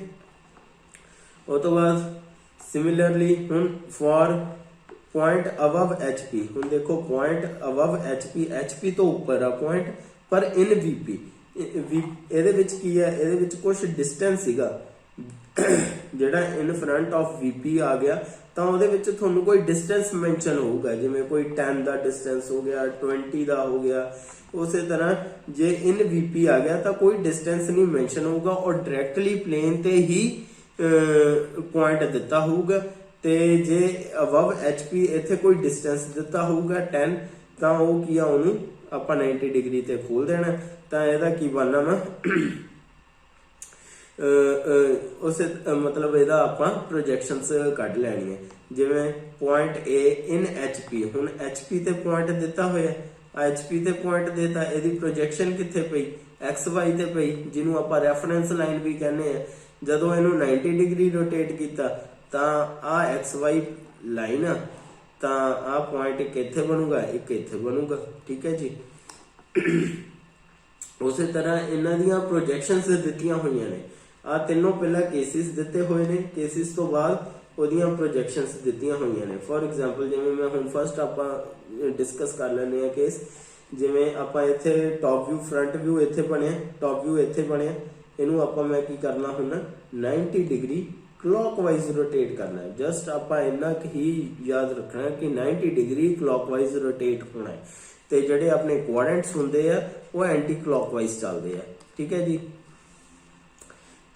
उस तो बाद सिमिलरली हुन फॉर पॉइंट अबव HP, हुन देखो पॉइंट अबव HP तो ऊपर आ पॉइंट, पर इन VP ਇਹਦੇ ਵਿੱਚ ਕੀ ਹੈ, ਇਹਦੇ ਵਿੱਚ ਕੁਝ ਡਿਸਟੈਂਸ ਸੀਗਾ ਜਿਹੜਾ ਇਨ ਫਰੰਟ ਆਫ VP ਆ ਗਿਆ, ਤਾਂ ਉਹਦੇ ਵਿੱਚ ਤੁਹਾਨੂੰ ਕੋਈ ਡਿਸਟੈਂਸ ਮੈਂਸ਼ਨ ਹੋਊਗਾ, ਜਿਵੇਂ ਕੋਈ 10 ਦਾ ਡਿਸਟੈਂਸ ਹੋ ਗਿਆ, 20 ਦਾ ਹੋ ਗਿਆ। ਉਸੇ ਤਰ੍ਹਾਂ ਜੇ ਇਨ VP ਆ ਗਿਆ ਤਾਂ ਕੋਈ ਡਿਸਟੈਂਸ ਨਹੀਂ ਮੈਂਸ਼ਨ ਹੋਊਗਾ, ਔਰ ਡਾਇਰੈਕਟਲੀ ਪਲੇਨ ਤੇ ਹੀ ਪੁਆਇੰਟ ਦਿੱਤਾ ਹੋਊਗਾ। ਤੇ ਜੇ ਅਬਵ HP ਇੱਥੇ ਕੋਈ ਡਿਸਟੈਂਸ ਦਿੱਤਾ ਹੋਊਗਾ 10, ਤਾਂ ਉਹ ਕੀ ਆ, ਉਹਨੂੰ ਆਪਾਂ 90 ਡਿਗਰੀ ਤੇ ਖੋਲ ਦੇਣਾ। ਤਾਂ ਇਹਦਾ ਕੀ ਬਣਨਾ ਵਾ, उस मतलब ਇਹਦਾ ਆਪਾਂ ਪ੍ਰੋਜੈਕਸ਼ਨਸ ਕੱਢ ਲੈਣੀ ਹੈ। ਜਿਵੇਂ ਪੁਆਇੰਟ A ਇਨ HP, ਹੁਣ HP ਤੇ ਪੁਆਇੰਟ ਦਿੱਤਾ ਹੋਇਆ, HP ਤੇ ਪੁਆਇੰਟ ਦਿੱਤਾ, ਇਹਦੀ ਪ੍ਰੋਜੈਕਸ਼ਨ ਕਿੱਥੇ ਪਈ, XY ਤੇ ਪਈ, ਜਿਹਨੂੰ ਆਪਾਂ ਰੈਫਰੈਂਸ ਲਾਈਨ ਵੀ ਕਹਿੰਦੇ ਆ। ਜਦੋਂ ਇਹਨੂੰ 90 ਡਿਗਰੀ ਰੋਟੇਟ ਕੀਤਾ ਤਾਂ ਆ XY ਲਾਈਨ ਆ, ਤਾਂ ਆ ਪੁਆਇੰਟ ਇੱਕ ਇੱਥੇ ਬਣੂਗਾ, ਇੱਕ ਇੱਥੇ ਬਣੂਗਾ। ਠੀਕ ਹੈ ਜੀ। ਉਸੇ ਤਰ੍ਹਾਂ ਇਹਨਾਂ ਦੀਆਂ ਪ੍ਰੋਜੈਕਸ਼ਨਸ ਦਿੱਤੀਆਂ ਹੋਈਆਂ ਨੇ। ਆ ਤਿੰਨੋਂ ਪਹਿਲਾਂ ਕੇਸਿਸ ਦਿੱਤੇ ਹੋਏ ਨੇ, ਕੇਸਿਸ ਤੋਂ ਬਾਅਦ ਉਹਦੀਆਂ ਪ੍ਰੋਜੈਕਸ਼ਨਸ ਦਿੱਤੀਆਂ ਹੋਈਆਂ ਨੇ। ਫੋਰ ਐਗਜ਼ਾਮਪਲ ਜਿਵੇਂ ਮੈਂ ਹੁਣ ਫਸਟ ਆਪਾਂ ਡਿਸਕਸ ਕਰ ਲੈਂਦੇ ਆ ਕੇਸ, ਜਿਵੇਂ ਆਪਾਂ ਇੱਥੇ ਟੌਪ ਵਿਊ ਫਰੰਟ ਵਿਊ ਇੱਥੇ ਬਣਿਆ, ਟੌਪ ਵਿਊ ਇੱਥੇ ਬਣਿਆ, ਇਹਨੂੰ ਆਪਾਂ ਮੈਂ ਕੀ ਕਰਨਾ ਹੁੰਦਾ 90 ਡਿਗਰੀ ਕਲੌਕਵਾਈਜ਼ ਰੋਟੇਟ ਕਰਨਾ ਹੈ। ਜਸਟ ਆਪਾਂ ਇੰਨਾ ਹੀ ਯਾਦ ਰੱਖਣਾ ਕਿ 90 ਡਿਗਰੀ ਕਲੌਕਵਾਈਜ਼ ਰੋਟੇਟ ਹੋਣਾ ਹੈ, ਤੇ ਜਿਹੜੇ ਆਪਣੇ ਕੁਆਡਰੈਂਟਸ ਹੁੰਦੇ ਆ ਉਹ ਐਂਟੀ ਕਲੌਕਵਾਈਜ਼ ਚੱਲਦੇ ਆ। ਠੀਕ ਹੈ ਜੀ।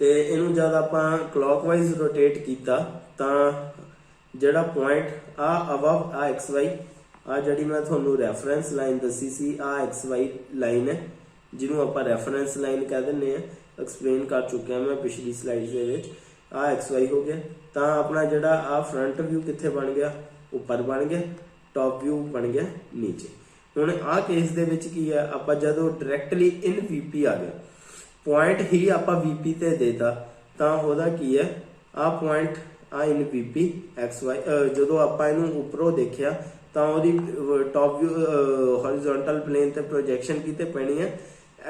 ਤੇ ਇਹਨੂੰ ਜਦ ਆਪਾਂ ਕਲੌਕਵਾਈਜ਼ ਰੋਟੇਟ ਕੀਤਾ ਤਾਂ ਜਿਹੜਾ ਪੁਆਇੰਟ ਆ ਅਬਵ ਆ XY, ਆ ਜਿਹੜੀ ਮੈਂ ਤੁਹਾਨੂੰ ਰੈਫਰੈਂਸ ਲਾਈਨ ਦੱਸੀ ਸੀ, ਆ XY ਲਾਈਨ ਹੈ ਜਿਹਨੂੰ ਆਪਾਂ ਰੈਫਰੈਂਸ ਲਾਈਨ ਕਹਿ ਦਿੰਦੇ ਆ, ਐਕਸਪਲੇਨ ਕਰ ਚੁੱਕਿਆ ਮੈਂ ਪਿਛਲੀ ਸਲਾਈਡ ਦੇ ਵਿੱਚ। ਆ XY ਹੋ ਗਿਆ, ਤਾਂ ਆਪਣਾ ਜਿਹੜਾ ਆ ਫਰੰਟ ਵਿਊ ਕਿੱਥੇ ਬਣ ਗਿਆ, ਉੱਪਰ ਬਣ ਗਿਆ, ਟੌਪ ਵਿਊ ਬਣ ਗਿਆ ਨੀਚੇ। ਹੁਣ ਆ ਕੇਸ ਦੇ ਵਿੱਚ ਕੀ ਹੈ, ਆਪਾਂ ਜਦੋਂ ਡਾਇਰੈਕਟਲੀ ਇਨ VP ਆ ਗਿਆ, ਪੁਆਇੰਟ ਹੀ ਆਪਾਂ VP ਤੇ ਦੇਤਾ, ਤਾਂ ਉਹਦਾ ਕੀ ਹੈ, ਆ ਪੁਆਇੰਟ ਆ ਇਨ VP XY, ਜਦੋਂ ਆਪਾਂ ਇਹਨੂੰ ਉੱਪਰੋਂ ਦੇਖਿਆ ਤਾਂ ਉਹਦੀ ਟੌਪ ਵਿਊ ਹੌਰੀਜ਼ੌਂਟਲ ਪਲੇਨ ਤੇ ਪ੍ਰੋਜੈਕਸ਼ਨ ਕਿਤੇ ਪੈਣੀ ਹੈ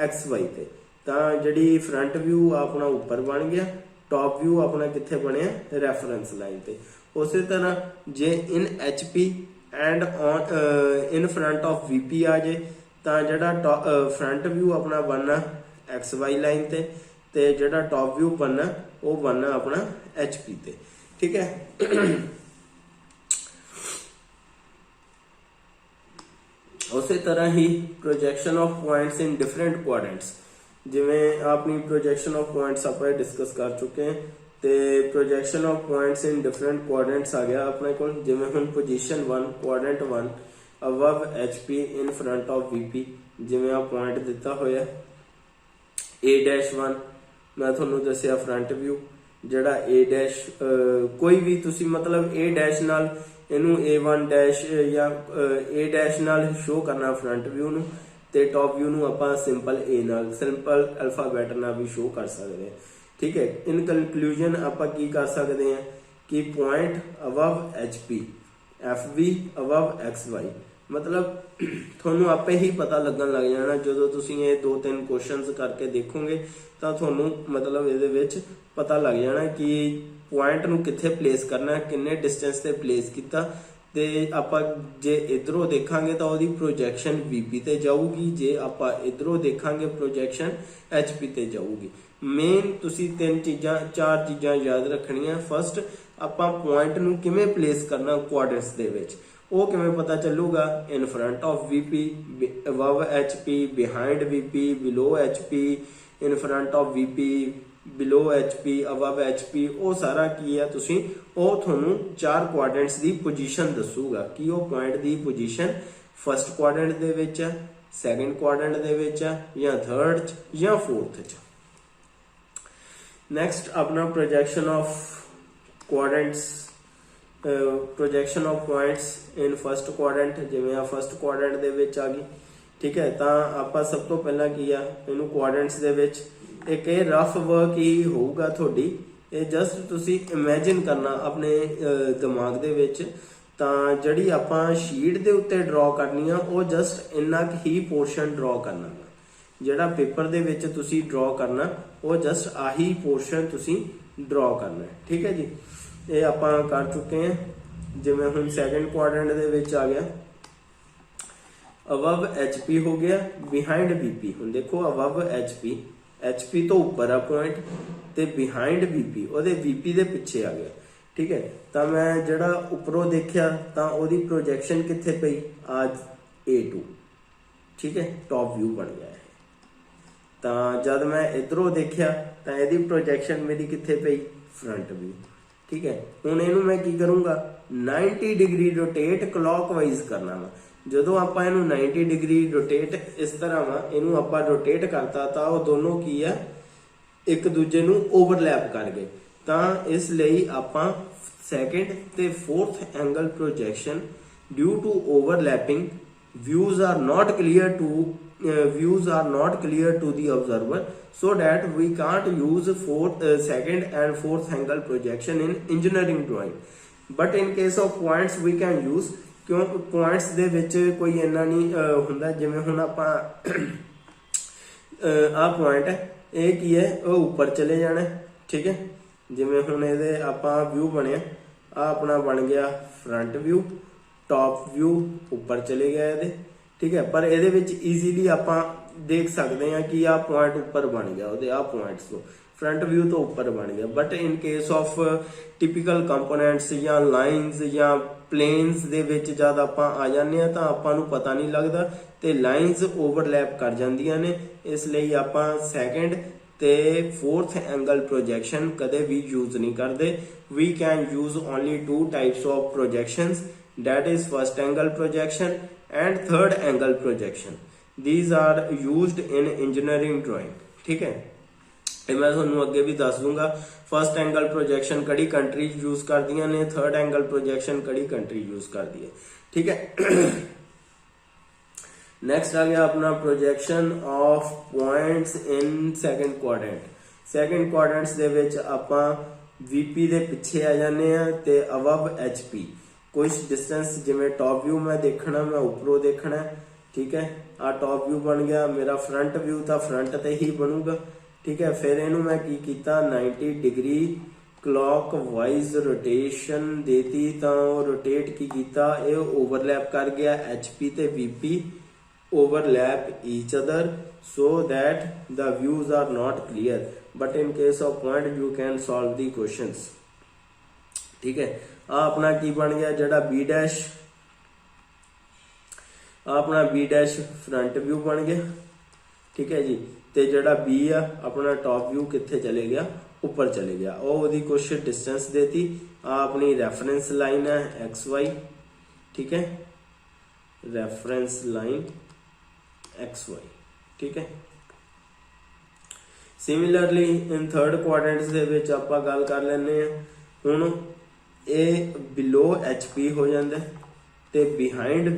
XY ਤੇ, ਤਾਂ ਜਿਹੜੀ ਫਰੰਟ ਵਿਊ ਆਪਣਾ ਉੱਪਰ ਬਣ ਗਿਆ, ਟੌਪ ਵਿਊ ਆਪਣਾ ਕਿੱਥੇ ਬਣਿਆ ਰੈਫਰੈਂਸ ਲਾਈਨ ਤੇ। ਉਸੇ ਤਰ੍ਹਾਂ ਜੇ ਇਨ HP and in front of VP ਆ ਜੇ, ਤਾਂ ਜਿਹੜਾ ਫਰੰਟ ਵਿਊ ਆਪਣਾ ਬਣਨਾ XY ਲਾਈਨ ਤੇ ਜਿਹੜਾ ਟੌਪ ਵਿਊ ਬਣਨਾ ਉਹ ਬਣਨਾ ਆਪਣਾ HP ਤੇ। ਠੀਕ ਹੈ। ਉਸੇ ਤਰ੍ਹਾਂ ਹੀ projection of points in different quadrants, ਜਿਵੇਂ ਆਪਣੀ ਪ੍ਰੋਜੈਕਸ਼ਨ ਆਫ ਪੁਆਇੰਟਸ ਆਪਾਂ ਡਿਸਕਸ ਕਰ ਚੁੱਕੇ ਹਾਂ, ਤੇ projection of points in different quadrants ਆ ਗਿਆ ਆਪਣੇ ਕੋਲ। ਜਿਵੇਂ ਹੁਣ position 1 quadrant 1 above HP in front of VP, ਜਿਵੇਂ ਆ ਪੁਆਇੰਟ ਦਿੱਤਾ ਹੋਇਆ A-1, ਮੈਂ ਤੁਹਾਨੂੰ ਦੱਸਿਆ ਫਰੰਟ ਵਿਊ, ਜਿਹੜਾ A- ਕੋਈ ਵੀ ਤੁਸੀਂ ਮਤਲਬ A- ਨਾਲ ਇਹਨੂੰ A1- ਜਾਂ A- ਨਾਲ ਸ਼ੋ ਕਰਨਾ ਫਰੰਟ ਵਿਊ ਨੂੰ, ਤੇ ਟੌਪ ਵਿਊ ਨੂੰ ਆਪਾਂ ਸਿੰਪਲ A ਨਾਲ, ਸਿੰਪਲ ਅਲਫਾਬੈਟ ਨਾਲ ਵੀ ਸ਼ੋ ਕਰ ਸਕਦੇ ਹਾਂ। ਠੀਕ ਹੈ। ਇਨ ਕਨਕਲੂਜਨ ਆਪਾਂ ਕੀ ਕਰ ਸਕਦੇ ਹਾਂ ਕਿ point above HP, FV above XY, ਮਤਲਬ ਤੁਹਾਨੂੰ ਆਪੇ ਹੀ ਪਤਾ ਲੱਗਣ ਲੱਗ ਜਾਣਾ ਜਦੋਂ ਤੁਸੀਂ ਇਹ 2-3 ਕੁਐਸਚਨਸ ਕਰਕੇ ਦੇਖੋਗੇ, ਤਾਂ ਤੁਹਾਨੂੰ ਮਤਲਬ ਇਹਦੇ ਵਿੱਚ ਪਤਾ ਲੱਗ ਜਾਣਾ ਕਿ ਪੁਆਇੰਟ ਨੂੰ ਕਿੱਥੇ ਪਲੇਸ ਕਰਨਾ, ਕਿੰਨੇ ਡਿਸਟੈਂਸ ਤੇ ਪਲੇਸ ਕੀਤਾ, ਤੇ ਆਪਾਂ ਜੇ ਇਧਰੋਂ ਦੇਖਾਂਗੇ ਤਾਂ ਉਹਦੀ ਪ੍ਰੋਜੈਕਸ਼ਨ VP ਤੇ ਜਾਊਗੀ, ਜੇ ਆਪਾਂ ਇਧਰੋਂ ਦੇਖਾਂਗੇ ਪ੍ਰੋਜੈਕਸ਼ਨ HP ਤੇ ਜਾਊਗੀ। ਮੇਨ ਤੁਸੀਂ ਚਾਰ ਚੀਜ਼ਾਂ ਯਾਦ ਰੱਖਣੀਆਂ। ਫਸਟ, ਆਪਾਂ ਪੁਆਇੰਟ ਨੂੰ ਕਿਵੇਂ ਪਲੇਸ ਕਰਨਾ ਕੁਆਡਰੈਂਟਸ ਦੇ ਵਿੱਚ, ਉਹ ਕਿਵੇਂ ਪਤਾ ਚੱਲੂਗਾ? ਇਨ front of VP, above HP, behind VP, below HP, in front of VP, below HP, above HP। ਉਹ ਸਾਰਾ ਕੀ ਆ, ਤੁਸੀਂ ਉਹ ਤੁਹਾਨੂੰ ਚਾਰ ਕੁਆਡਰੈਂਟਸ ਦੀ ਪੋਜੀਸ਼ਨ ਦੱਸੂਗਾ ਕਿ ਉਹ ਪੁਆਇੰਟ ਦੀ ਪੋਜੀਸ਼ਨ ਫਸਟ ਕੁਆਡਰੈਂਟ ਦੇ ਵਿੱਚ ਆ, ਸੈਕੰਡ ਕੁਆਡਰੈਂਟ ਦੇ ਵਿੱਚ ਆ, ਜਾਂ ਥਰਡ ਚ ਜਾਂ ਫੋਰਥ ਚ। ਨੈਕਸਟ ਆਪਣਾ projection of quadrants, projection of points in first quadrant. ਜਿਵੇਂ ਆ ਫਸਟ ਕੁਆਡਰੈਂਟ ਦੇ ਵਿੱਚ ਆ ਗਈ, ਠੀਕ ਹੈ, ਤਾਂ ਆਪਾਂ ਸਭ ਤੋਂ ਪਹਿਲਾਂ ਕੀ ਆ, ਇਹਨੂੰ ਕੁਆਡਰੈਂਟਸ ਦੇ ਵਿੱਚ ਇੱਕ ਇਹ ਰਫ ਵਰਕ ਹੀ ਹੋਊਗਾ ਤੁਹਾਡੀ। ਇਹ ਜਸਟ ਤੁਸੀਂ ਇਮੇਜਿਨ ਕਰਨਾ ਆਪਣੇ ਦਿਮਾਗ ਦੇ ਵਿੱਚ। ਤਾਂ ਜਿਹੜੀ ਆਪਾਂ ਸ਼ੀਟ ਦੇ ਉੱਤੇ ਡਰਾ ਕਰਨੀ ਆ, ਉਹ ਜਸਟ ਇੰਨਾ ਕੁ ਹੀ ਪੋਰਸ਼ਨ ਡਰਾ ਕਰਨਾ। ਜਿਹੜਾ ਪੇਪਰ ਦੇ ਵਿੱਚ ਤੁਸੀਂ ਡਰਾ ਕਰਨਾ, ਉਹ ਜਸਟ ਆਹੀ ਪੋਰਸ਼ਨ ਤੁਸੀਂ ਡਰਾ ਕਰਨਾ, ਠੀਕ ਹੈ ਜੀ। ਇਹ ਆਪਾਂ ਕਰ ਚੁੱਕੇ ਹਾਂ। ਜਿਵੇਂ ਹੁਣ ਸੈਕੰਡ ਕੁਆਡਰੈਂਟ ਦੇ ਵਿੱਚ ਆ ਗਿਆ, ਅਬਵ HP ਹੋ ਗਿਆ, ਬਿਹਾਈਂਡ VP। ਹੁਣ ਦੇਖੋ ਅਬਵ HP ਤੋਂ ਉੱਪਰ ਆ ਪੁਆਇੰਟ, ਤੇ ਬਿਹਾਈਂਡ VP ਉਹਦੇ VP ਦੇ ਪਿੱਛੇ ਆ ਗਿਆ, ਠੀਕ ਹੈ। ਤਾਂ ਮੈਂ ਜਿਹੜਾ ਉੱਪਰੋਂ ਦੇਖਿਆ ਤਾਂ ਉਹਦੀ ਪ੍ਰੋਜੈਕਸ਼ਨ ਕਿੱਥੇ ਪਈ? ਅੱਜ A2, ਠੀਕ ਹੈ, ਟੌਪ ਵਿਊ ਬਣ ਗਿਆ ਹੈ। ਤਾਂ ਜਦ ਮੈਂ ਇਧਰੋਂ ਦੇਖਿਆ ਤਾਂ ਇਹਦੀ ਪ੍ਰੋਜੈਕਸ਼ਨ ਮੇਰੀ ਕਿੱਥੇ ਪਈ? ਫਰੰਟ ਵਿਊ, ਠੀਕ ਹੈ। ਹੁਣ ਇਹਨੂੰ ਮੈਂ ਕੀ ਕਰੂੰਗਾ? 90 ਡਿਗਰੀ ਰੋਟੇਟ ਕਲੌਕਵਾਈਜ਼ ਕਰਨਾ ਵਾ। ਜਦੋਂ ਆਪਾਂ ਇਹਨੂੰ 90 ਡਿਗਰੀ ਰੋਟੇਟ ਇਸ ਤਰ੍ਹਾਂ ਵਾ, ਇਹਨੂੰ ਆਪਾਂ ਰੋਟੇਟ ਕਰਤਾ ਤਾਂ ਉਹ ਦੋਨੋਂ ਕੀ ਆ, ਇੱਕ ਦੂਜੇ ਨੂੰ ਓਵਰਲੈਪ ਕਰ ਗਏ। ਤਾਂ ਇਸ ਲਈ ਆਪਾਂ ਸੈਕੰਡ ਤੇ fourth angle projection due to overlapping views are not clear to the observer, so that we can't use second and fourth angle projection in engineering drawing, but in case of points we can use। ਕਿਉਂ points ਦੇ ਵਿੱਚ ਕੋਈ ਇੰਨਾ ਨਹੀਂ ਹੁੰਦਾ। ਜਿਵੇਂ ਹੁਣ ਆਪਾਂ ਆਹ ਪੁਆਇੰਟ ਹੈ, ਇਹ ਕੀ ਹੈ, ਉਹ ਉੱਪਰ ਚਲੇ ਜਾਣਾ, ਠੀਕ ਹੈ। ਜਿਵੇਂ ਹੁਣ ਇਹਦੇ ਆਪਾਂ ਵਿਊ ਬਣਿਆ, ਆ ਆਪਣਾ ਬਣ ਗਿਆ ਫਰੰਟ ਵਿਊ, ਟੌਪ ਵਿਊ ਉੱਪਰ ਚਲੇ ਗਿਆ ਇਹਦੇ, ਠੀਕ ਹੈ। ਪਰ ਇਹਦੇ ਵਿੱਚ ਈਜ਼ੀਲੀ ਆਪਾਂ ਦੇਖ ਸਕਦੇ ਹਾਂ ਕਿ ਆਹ ਪੁਆਇੰਟ ਉੱਪਰ ਬਣ ਗਿਆ, ਉਹਦੇ ਆਹ ਪੁਆਇੰਟਸ ਤੋਂ ਫਰੰਟ ਵਿਊ ਤੋਂ ਉੱਪਰ ਬਣ ਗਿਆ। But in case of typical components ਜਾਂ ਲਾਈਨਸ ਜਾਂ ਪਲੇਨਸ ਦੇ ਵਿੱਚ ਜਦ ਆਪਾਂ ਆ ਜਾਂਦੇ ਆ ਤਾਂ ਆਪਾਂ ਨੂੰ ਪਤਾ ਨਹੀਂ ਲੱਗਦਾ ਤੇ ਲਾਈਨਸ ਓਵਰਲੈਪ ਕਰ ਜਾਂਦੀਆਂ ਨੇ। ਇਸ ਲਈ ਆਪਾਂ ਸੈਕੰਡ ਤੇ ਫੋਰਥ ਐਂਗਲ ਪ੍ਰੋਜੈਕਸ਼ਨ ਕਦੇ ਵੀ ਯੂਜ਼ ਨਹੀਂ ਕਰਦੇ। We can use only two types of projections, that is first angle projection and third angle projection. These are used in engineering drawing, ठीक है। ਇਹ ਮੈਂ ਤੁਹਾਨੂੰ ਅੱਗੇ ਵੀ ਦੱਸ ਦੂੰਗਾ ਫਸਟ ਐਂਗਲ ਪ੍ਰੋਜੈਕਸ਼ਨ ਕਿਹੜੀ ਕੰਟਰੀ ਯੂਜ਼ ਕਰਦੀਆਂ ਨੇ, ਥਰਡ ਐਂਗਲ ਪ੍ਰੋਜੈਕਸ਼ਨ ਕਿਹੜੀ ਕੰਟਰੀ ਯੂਜ਼ ਕਰਦੀ ਹੈ, ਠੀਕ ਹੈ। ਨੈਕਸਟ ਆ ਗਿਆ ਆਪਣਾ projection of points in second quadrant. Second quadrants ਦੇ ਵਿੱਚ ਆਪਾਂ VP ਦੇ ਪਿੱਛੇ ਆ ਜਾਂਦੇ ਆ ਤੇ ਅਬਵ HP ਕੁਝ ਡਿਸਟੈਂਸ। ਜਿਵੇਂ ਟੌਪ ਵਿਊ ਮੈਂ ਦੇਖਣਾ, ਮੈਂ ਉੱਪਰੋਂ ਦੇਖਣਾ, ਠੀਕ ਹੈ। ਆ ਟੌਪ ਵਿਊ ਬਣ ਗਿਆ ਮੇਰਾ, ਫਰੰਟ ਵਿਊ ਤਾਂ ਫਰੰਟ ਤੇ ਹੀ ਬਣੂਗਾ, ਠੀਕ ਹੈ। ਫਿਰ ਇਹਨੂੰ ਮੈਂ ਕੀ ਕੀਤਾ, 90 ਡਿਗਰੀ ਕਲੌਕਵਾਈਜ਼ ਰੋਟੇਸ਼ਨ ਦੇਤੀ, ਤਾਂ ਉਹ ਰੋਟੇਟ ਕੀ ਕੀਤਾ, ਇਹ ਓਵਰਲੈਪ ਕਰ ਗਿਆ। HP ਤੇ VP overlap each other so that the views are not clear, but in case of point you can solve the questions, ठीक है। आ अपना की बन गया जड़ा B डैश, अपना B डैश फ्रंट व्यू बन गया, ठीक है जी। ते जड़ा B आ अपना टॉप व्यू कित्थे चले गया, ऊपर चले गया। और ओदी कुछ डिस्टेंस देती। आ अपनी रेफरेंस लाइन है XY, ठीक है, रेफरेंस लाइन XY, ठीक है। सिमिलरली इन थर्ड क्वाड्रेंट्स दे विच आपां गल कर लैंदे आ। हुण ਇਹ ਬਿਲੋ HP ਹੋ ਜਾਂਦਾ ਤੇ ਬਿਹਾਈਂਡ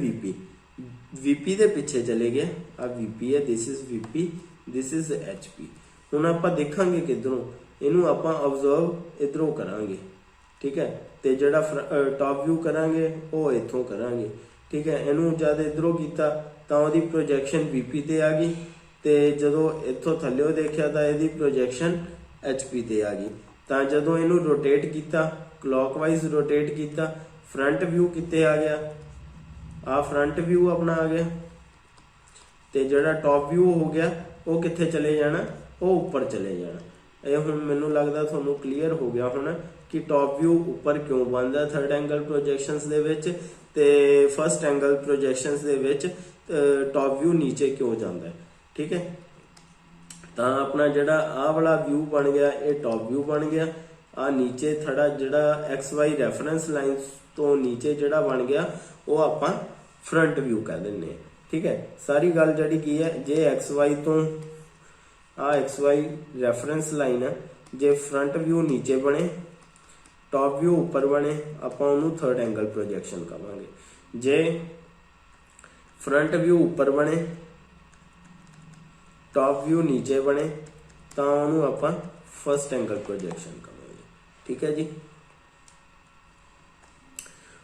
VP ਦੇ ਪਿੱਛੇ ਚਲੇ ਗਿਆ। ਆ VP ਹੈ, this is VP, this is HP। ਹੁਣ ਆਪਾਂ ਦੇਖਾਂਗੇ ਕਿਧਰੋਂ, ਇਹਨੂੰ ਆਪਾਂ ਆਬਜ਼ਰਵ ਇਧਰੋਂ ਕਰਾਂਗੇ, ਠੀਕ ਹੈ। ਤੇ ਜਿਹੜਾ ਟਾਪ ਵਿਊ ਕਰਾਂਗੇ ਉਹ ਇੱਥੋਂ ਕਰਾਂਗੇ, ਠੀਕ ਹੈ। ਇਹਨੂੰ ਜਦ ਇਧਰੋਂ ਕੀਤਾ ਤਾਂ ਉਹਦੀ ਪ੍ਰੋਜੈਕਸ਼ਨ VP ਤੇ ਆ ਗਈ, ਤੇ ਜਦੋਂ ਇੱਥੋਂ ਥੱਲੇ ਦੇਖਿਆ ਤਾਂ ਇਹਦੀ ਪ੍ਰੋਜੈਕਸ਼ਨ HP ਤੇ ਆ ਗਈ। ਤਾਂ ਜਦੋਂ ਇਹਨੂੰ ਰੋਟੇਟ ਕੀਤਾ, ਕਲੌਕਵਾਈਜ਼ ਰੋਟੇਟ ਕੀਤਾ, फ्रंट व्यू कितने आ गया, आ फ्रंट व्यू अपना आ गया, ते जिहड़ा टॉप व्यू हो गया वो कित्थे चले जाना, वो ऊपर चले जाना। ये हुण मैनूं लगदा तुहानूं क्लीयर हो गया हुण कि टॉप व्यू ऊपर क्यों बनदा थर्ड एंगल प्रोजैक्शनस दे विच, ते फर्स्ट एंगल प्रोजैक्शनस दे विच टॉप व्यू नीचे क्यों जाता है। ठीक है, तो अपना जिहड़ा आ वाला व्यू बन गया ये टॉप व्यू बन गया। आ नीचे थोड़ा जिहड़ा एक्स वाई रैफरेंस लाइन तो नीचे जिहड़ा बन गया वो आपां फ्रंट व्यू कह दिंदे हैं। ठीक है, सारी गल जिहड़ी की है, जे एक्स वाई तो आ एक्स वाई रैफरेंस लाइन है, जे फ्रंट व्यू नीचे बने टॉप व्यू ऊपर बने आपां उहनूं थर्ड एंगल प्रोजैक्शन कहांगे। जे फ्रंट व्यू ऊपर बने टॉप व्यू नीचे बने तो उन्होंने आपां फर्स्ट एंगल प्रोजैक्शन कहांगे। ठीक है जी,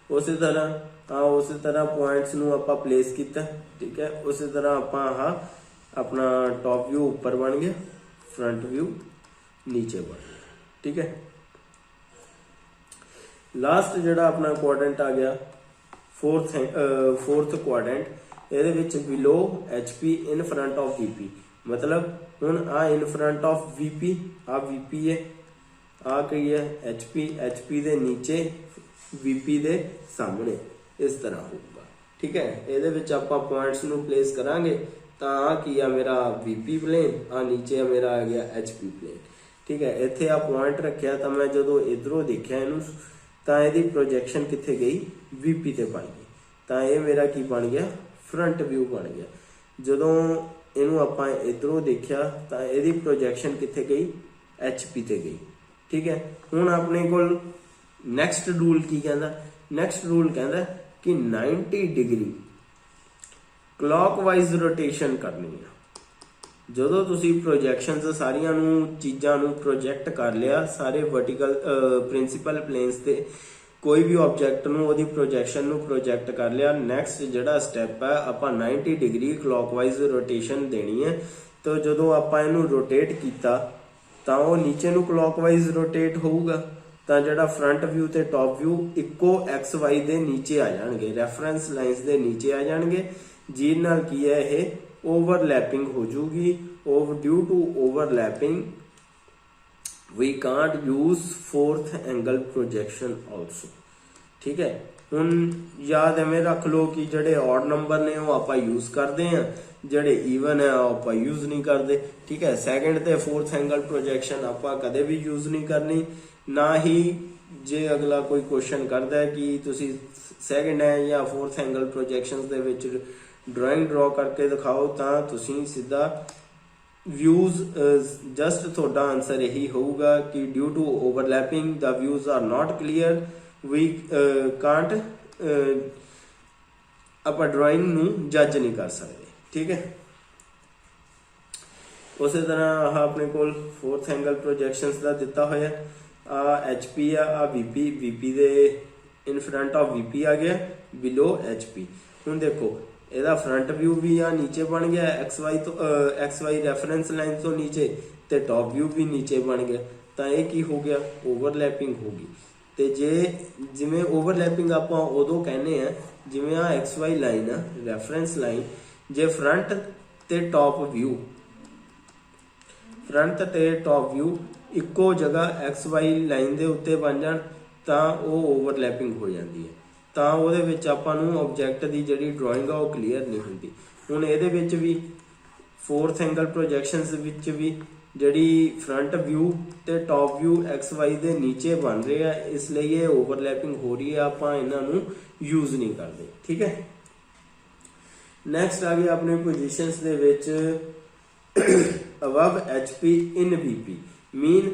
उसी तरह पॉइंट्स नूं आपां प्लेस किया। ठीक है, उसी तरह आपां अपना टॉप व्यू ऊपर बन गया, फ्रंट व्यू नीचे बन गया। ठीक है, लास्ट जिहड़ा अपना क्वाड्रेंट आ गया फोर्थ क्वाड्रेंट, ਇਹਦੇ ਵਿੱਚ below HP in front of VP, मतलब हुण आ इन फ्रंट ऑफ VP, आ VP है, आ की है HP ਦੇ नीचे VP ਦੇ सामने, इस तरह होगा। ठीक है, ਇਹਦੇ ਵਿੱਚ ਆਪਾਂ पॉइंट्स ਨੂੰ प्लेस करांगे तो आ की है मेरा VP प्लेन, आ नीचे है मेरा आ गया HP प्लेन। ठीक है, इत्थे आ पॉइंट रखिया तो मैं जो इधरों देखिया इनू तो यदी प्रोजैक्शन कित्थे गई VP ते बन गई, तो यह मेरा की बन गया फ्रंट व्यू बन गया। जदों इनू आपां इधरों देखिया तो यदी प्रोजैक्शन कित्थे गई HP ते गई। ठीक है, हुण अपने कोल नैक्सट रूल की कहंदा, नैक्सट रूल कहंदा कि 90 डिग्री क्लॉकवाइज रोटेशन करनी है। ਜਦੋਂ ਤੁਸੀਂ ਪ੍ਰੋਜੈਕਸ਼ਨਸ ਸਾਰੀਆਂ ਨੂੰ ਚੀਜ਼ਾਂ ਨੂੰ ਪ੍ਰੋਜੈਕਟ ਕਰ ਲਿਆ, ਸਾਰੇ ਵਰਟੀਕਲ ਪ੍ਰਿੰਸੀਪਲ ਪਲੇਨਸ ਤੇ ਕੋਈ ਵੀ ਆਬਜੈਕਟ ਨੂੰ ਉਹਦੀ ਪ੍ਰੋਜੈਕਸ਼ਨ ਨੂੰ ਪ੍ਰੋਜੈਕਟ ਕਰ ਲਿਆ, ਨੈਕਸਟ ਜਿਹੜਾ ਸਟੈਪ ਹੈ ਆਪਾਂ 90 ਡਿਗਰੀ ਕਲੌਕਵਾਈਜ਼ ਰੋਟੇਸ਼ਨ ਦੇਣੀ ਹੈ। ਤਾਂ ਜਦੋਂ ਆਪਾਂ ਇਹਨੂੰ ਰੋਟੇਟ ਕੀਤਾ ਤਾਂ ਉਹ ਨੀਚੇ ਨੂੰ ਕਲੌਕਵਾਈਜ਼ ਰੋਟੇਟ ਹੋਊਗਾ, ਤਾਂ ਜਿਹੜਾ ਫਰੰਟ ਵਿਊ ਤੇ ਟੌਪ ਵਿਊ ਇੱਕੋ ਐਕਸ ਵਾਈ ਦੇ ਨੀਚੇ ਆ ਜਾਣਗੇ, ਰੈਫਰੈਂਸ ਲਾਈਨਸ ਦੇ ਨੀਚੇ ਆ ਜਾਣਗੇ, ਜਿਹਦੇ ਨਾਲ ਕੀ ਹੈ ਇਹ ओवरलैपिंग हो जूगी। Due to overlapping we can't use fourth angle projection also. ठीक है, हुण याद एवें रख लो कि जिहड़े ऑड नंबर ने वो आपां यूज करते हैं, जिहड़े ईवन है आपां यूज नहीं करते। ठीक है, सैकेंड ते फोर्थ एंगल प्रोजेक्शन आपां कदे भी यूज नहीं करनी, ना ही जे अगला कोई क्वेश्चन करता है कि तुसी सैकेंड है या फोर्थ एंगल प्रोजेक्शनस दे विच ड्राइंग ड्रॉ करके दिखाओ तो तुसी सीधा व्यूज जस्ट थोड़ा आंसर यही होगा कि due to overlapping the views are not clear, we can't आप ड्राइंग नू जज नहीं कर सकते। ठीक है, उस तरह अपने को फोर्थ एंगल प्रोजैक्शनस का दिता होया, आ HP आ VP दे इन फ्रंट ऑफ VP आ गया, बिलो HP। हुण देखो ਇਹਦਾ फ्रंट व्यू भी आ नीचे बन गया एक्स वाई रैफरेंस लाइन तो नीचे, ते टॉप व्यू भी नीचे बन गया, तो ये की हो गया ओवरलैपिंग होगी। तो जे जिमें ओवरलैपिंग आप उदों कहने हैं जिमें आ एक्स वाई लाइन है रैफरेंस लाइन, जे फ्रंट ते टॉप व्यू इक्को जगह एक्स वाई लाइन के उत्ते बन जान तो वो ओवरलैपिंग हो जाती है, ਤਾਂ ਉਹਦੇ ਵਿੱਚ ਆਪਾਂ ਨੂੰ ਆਬਜੈਕਟ ਦੀ ਜਿਹੜੀ ਡਰਾਇੰਗ ਆ ਉਹ ਕਲੀਅਰ ਨਹੀਂ ਹੁੰਦੀ। ਹੁਣ ਇਹਦੇ ਵਿੱਚ ਵੀ ਫੋਰਥ ਐਂਗਲ ਪ੍ਰੋਜੈਕਸ਼ਨਸ ਵਿੱਚ ਵੀ ਜਿਹੜੀ ਫਰੰਟ ਵਿਊ ਤੇ ਟੌਪ ਵਿਊ ਐਕਸ ਵਾਈ ਦੇ ਨੀਚੇ ਬਣ ਰਹੇ ਆ, ਇਸ ਲਈ ਇਹ ਓਵਰਲੈਪਿੰਗ ਹੋ ਰਹੀ ਹੈ, ਆਪਾਂ ਇਹਨਾਂ ਨੂੰ ਯੂਜ਼ ਨਹੀਂ ਕਰਦੇ। ਠੀਕ ਹੈ, ਨੈਕਸਟ ਆ ਗਿਆ ਆਪਣੇ ਪੋਜੀਸ਼ਨਸ ਦੇ ਵਿੱਚ ਅਬਵ HP ਇਨ VP, ਮੀਨ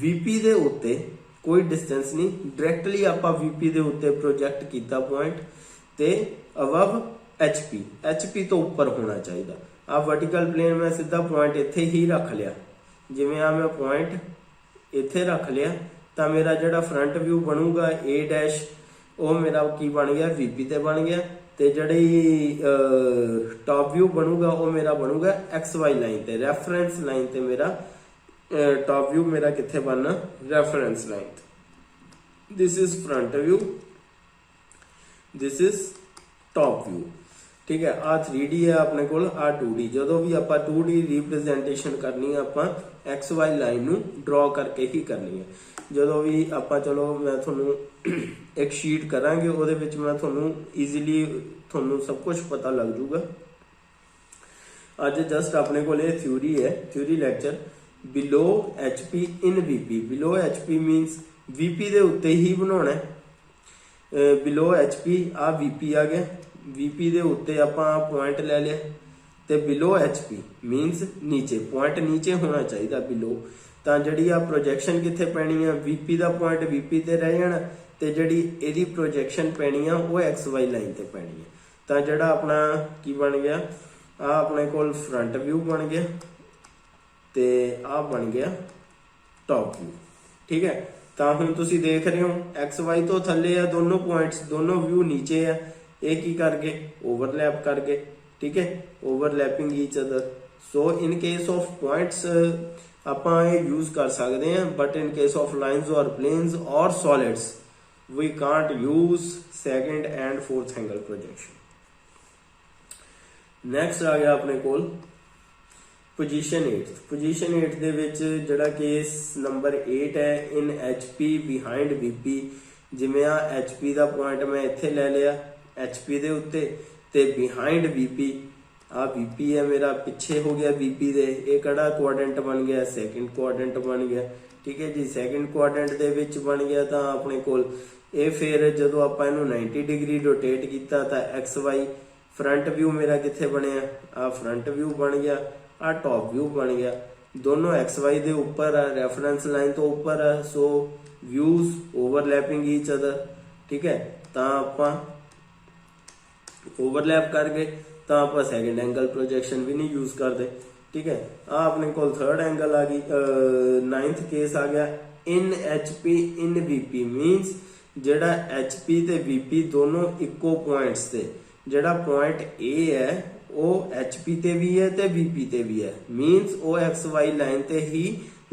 VP ਦੇ ਉੱਤੇ कोई डिस्टेंस नहीं, डायरैक्टली आप VP के उत्ते प्रोजेक्ट किया पॉइंट, ते अबव HP तो ऊपर होना चाहिए। आ वर्टिकल प्लेन में सीधा पॉइंट इत्थे ही रख लिया, जिवें आ मैं पॉइंट इत्थे रख लिया तो मेरा जिहड़ा फ्रंट व्यू बनूगा A डैश वो मेरा की बन गया VP ते बन गया, ते जिहड़ी टॉप व्यू बनूगा वो मेरा बनूगा XY लाइन ते, रैफरेंस लाइन ते मेरा टॉप व्यू मेरा कितने बनना reference line. This is front view this is top view. ठीक है, आ 3D है अपने को, आ 2D। जो भी आप 2D रिप्रेजेंटेशन करनी है आप एक्स वाई लाइन नू ड्रॉ करके ही करनी है। जो भी आप चलो मैं थोनू एक शीट करांगे ਉਹਦੇ ਵਿੱਚ मैं थोनू ईजीली थोनू सब कुछ पता लग जूगा। ਅੱਜ जस्ट अपने को थ्योरी है, थ्योरी लैक्चर बिलो HP इन VP। बिलो HP मीनस VP ਦੇ ਉੱਤੇ ਹੀ ਬਣਾਉਣਾ है। बिलो HP आ VP आ गया, VP ਦੇ ਉੱਤੇ ਆਪਾਂ ਪੁਆਇੰਟ ਲੈ ਲਿਆ ਤੇ ਬਿਲੋ HP मीनस नीचे, ਪੁਆਇੰਟ नीचे ਹੋਣਾ ਚਾਹੀਦਾ ਬਿਲੋ। ਤਾਂ ਜਿਹੜੀ ਆ ਪ੍ਰੋਜੈਕਸ਼ਨ ਕਿੱਥੇ ਪੈਣੀ ਆ, VP ਦਾ ਪੁਆਇੰਟ VP ਤੇ ਰਹਿ ਜਾਣਾ ਤੇ ਜਿਹੜੀ ਇਹਦੀ ਪ੍ਰੋਜੈਕਸ਼ਨ ਪੈਣੀ ਆ ਉਹ XY ਲਾਈਨ ਤੇ ਪੈਣੀ ਆ। ਤਾਂ ਜਿਹੜਾ ਆਪਣਾ ਕੀ ਬਣ ਗਿਆ, ਆ ਆਪਣੇ ਕੋਲ ਫਰੰਟ ਵਿਊ ਬਣ ਗਿਆ ਤੇ ਆ ਬਣ ਗਿਆ ਟੌਪ ਵਿਊ। ਠੀਕ ਹੈ, ਤਾਂ ਹੁਣ ਤੁਸੀਂ ਦੇਖ ਰਹੇ ਹੋ XY ਤੋਂ ਥੱਲੇ ਆ ਦੋਨੋਂ ਪੁਆਇੰਟਸ, ਦੋਨੋਂ ਵਿਊ ਨੀਚੇ ਆ, ਇਹ ਕੀ ਕਰ ਗਏ, ओवरलैप कर गए। ठीक है, overlapping each other. So in case of points आप यूज कर सकते हैं, but in case of lines और प्लेन्स और solids we can't use second and fourth angle projection. Next आ गया अपने कोल पोजीशन 8। पोजीशन 8 दे विच जिहड़ा केस नंबर 8 है, इन HP बिहाइंड VP। जिवें आ HP दा पॉइंट मैं इत्थे ले लिया HP दे उत्ते ते बिहाइंड VP, आ VP है मेरा, पिछे हो गया VP दे, ये कड़ा क्वाड्रेंट बन गया, सेकंड क्वाड्रेंट बन गया। ठीक है जी, सेकंड क्वाड्रेंट दे विच बन गया। तो अपने कोल ये फिर जो आप 90 डिग्री रोटेट किया तो XY फ्रंट व्यू मेरा कित्थे बनया, आ फ्रंट व्यू बन गया, आ टॉप व्यू बन गया। दोनों XY दे ऊपर है, रेफरेंस लाइन तो ऊपर है। सो व्यूज ओवरलैपिंग ईच अदर। ठीक है, तो आप ओवरलैप कर गए तो आप सैकेंड एंगल प्रोजेक्शन भी नहीं यूज करते। ठीक है, आ अपने को थर्ड एंगल आ गई। 9th केस आ गया इन HP इन VP मीनस जेड़ा HP ते VP दोनों इको पॉइंट्स ते, जेड़ा पॉइंट A है वो HP ते भी है ते VP ते भी है, मीनस वो XY लाइन ते ही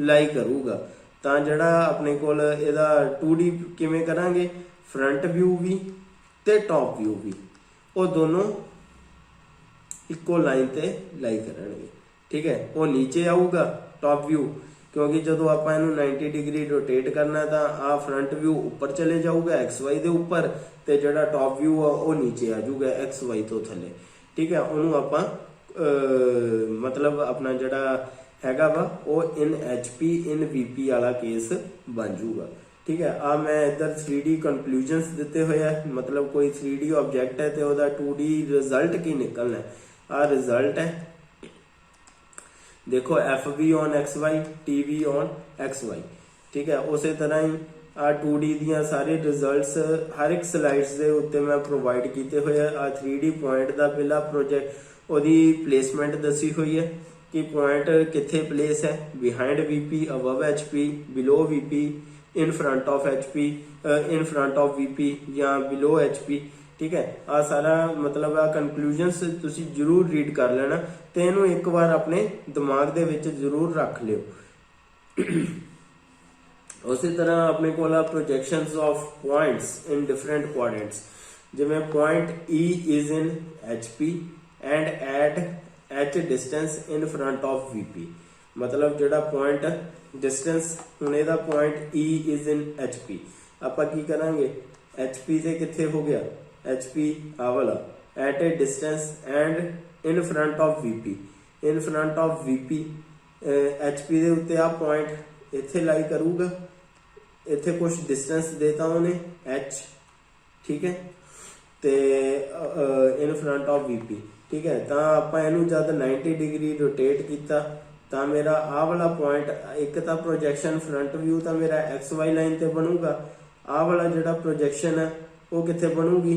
लाई करूगा। तो जेड़ा अपने को इहदा 2D किवें करांगे, फ्रंट व्यू भी ते टॉप व्यू भी वो दोनों इको लाइन ते लाई करेंगे। ठीक है, वो नीचे आऊगा टॉप व्यू, क्योंकि जो आप 90 डिग्री रोटेट करना तो आ फ्रंट व्यू ऊपर चले जाऊगा XY दे ऊपर, ते जड़ा टॉप व्यू आ वो नीचे आ जाऊगा XY तो थले। ठीक है, उन्होंने आप मतलब अपना जड़ा हैगा वा वो इन HP इन VP वाला केस बन जाऊगा। ठीक है, आ मैं इधर 3D कंक्लूजन्स दिते हुए है, मतलब कोई 3D ऑब्जेक्ट है तो वह 2D रिजल्ट की निकलना है। आ रिजल्ट है, देखो FV on XY, TV on XY। ठीक है, उस तरह ही आ 2D दियां सारे रिजल्ट्स हर एक स्लाइड्स दे उत्ते मैं प्रोवाइड किए हुए। आ 3D पॉइंट का पहला प्रोजेक्ट ओदी प्लेसमेंट दसी हुई है कि पॉइंट कित्थे प्लेस है, behind VP, above HP, below VP, in front of HP, in front of VP या बिलो HP। ठीक है, आ सारा मतलब आ कंक्लूजन्स तुसी जरूर रीड कर लेना ते इनू एक बार अपने दिमाग दे विच जरूर रख लियो। उसी तरह अपने कोल projections of points in different quadrants. जिवें point E is in HP and at H distance in front of VP। मतलब जेड़ा पॉइंट डिस्टेंस हुण इहदा point E is in HP, आपां की करांगे HP से कित्थे हो गया, HP आ वाला at a distance and in front of VP। In front of VP HP दे उत्ते आ पॉइंट इत्थे लाई करूगा, इत्थे कुछ डिस्टेंस देता उन्हें H। ठीक है, ते इन फ्रंट ऑफ VP। ठीक है, तो आपां इहनूं जद 90 डिग्री रोटेट किया तो मेरा आ वाला पॉइंट एक तो प्रोजेक्शन फ्रंट व्यू तो मेरा XY लाइन ते बनूगा, आ वाला जिहड़ा प्रोजेक्शन है वो कित्थे बनूगी,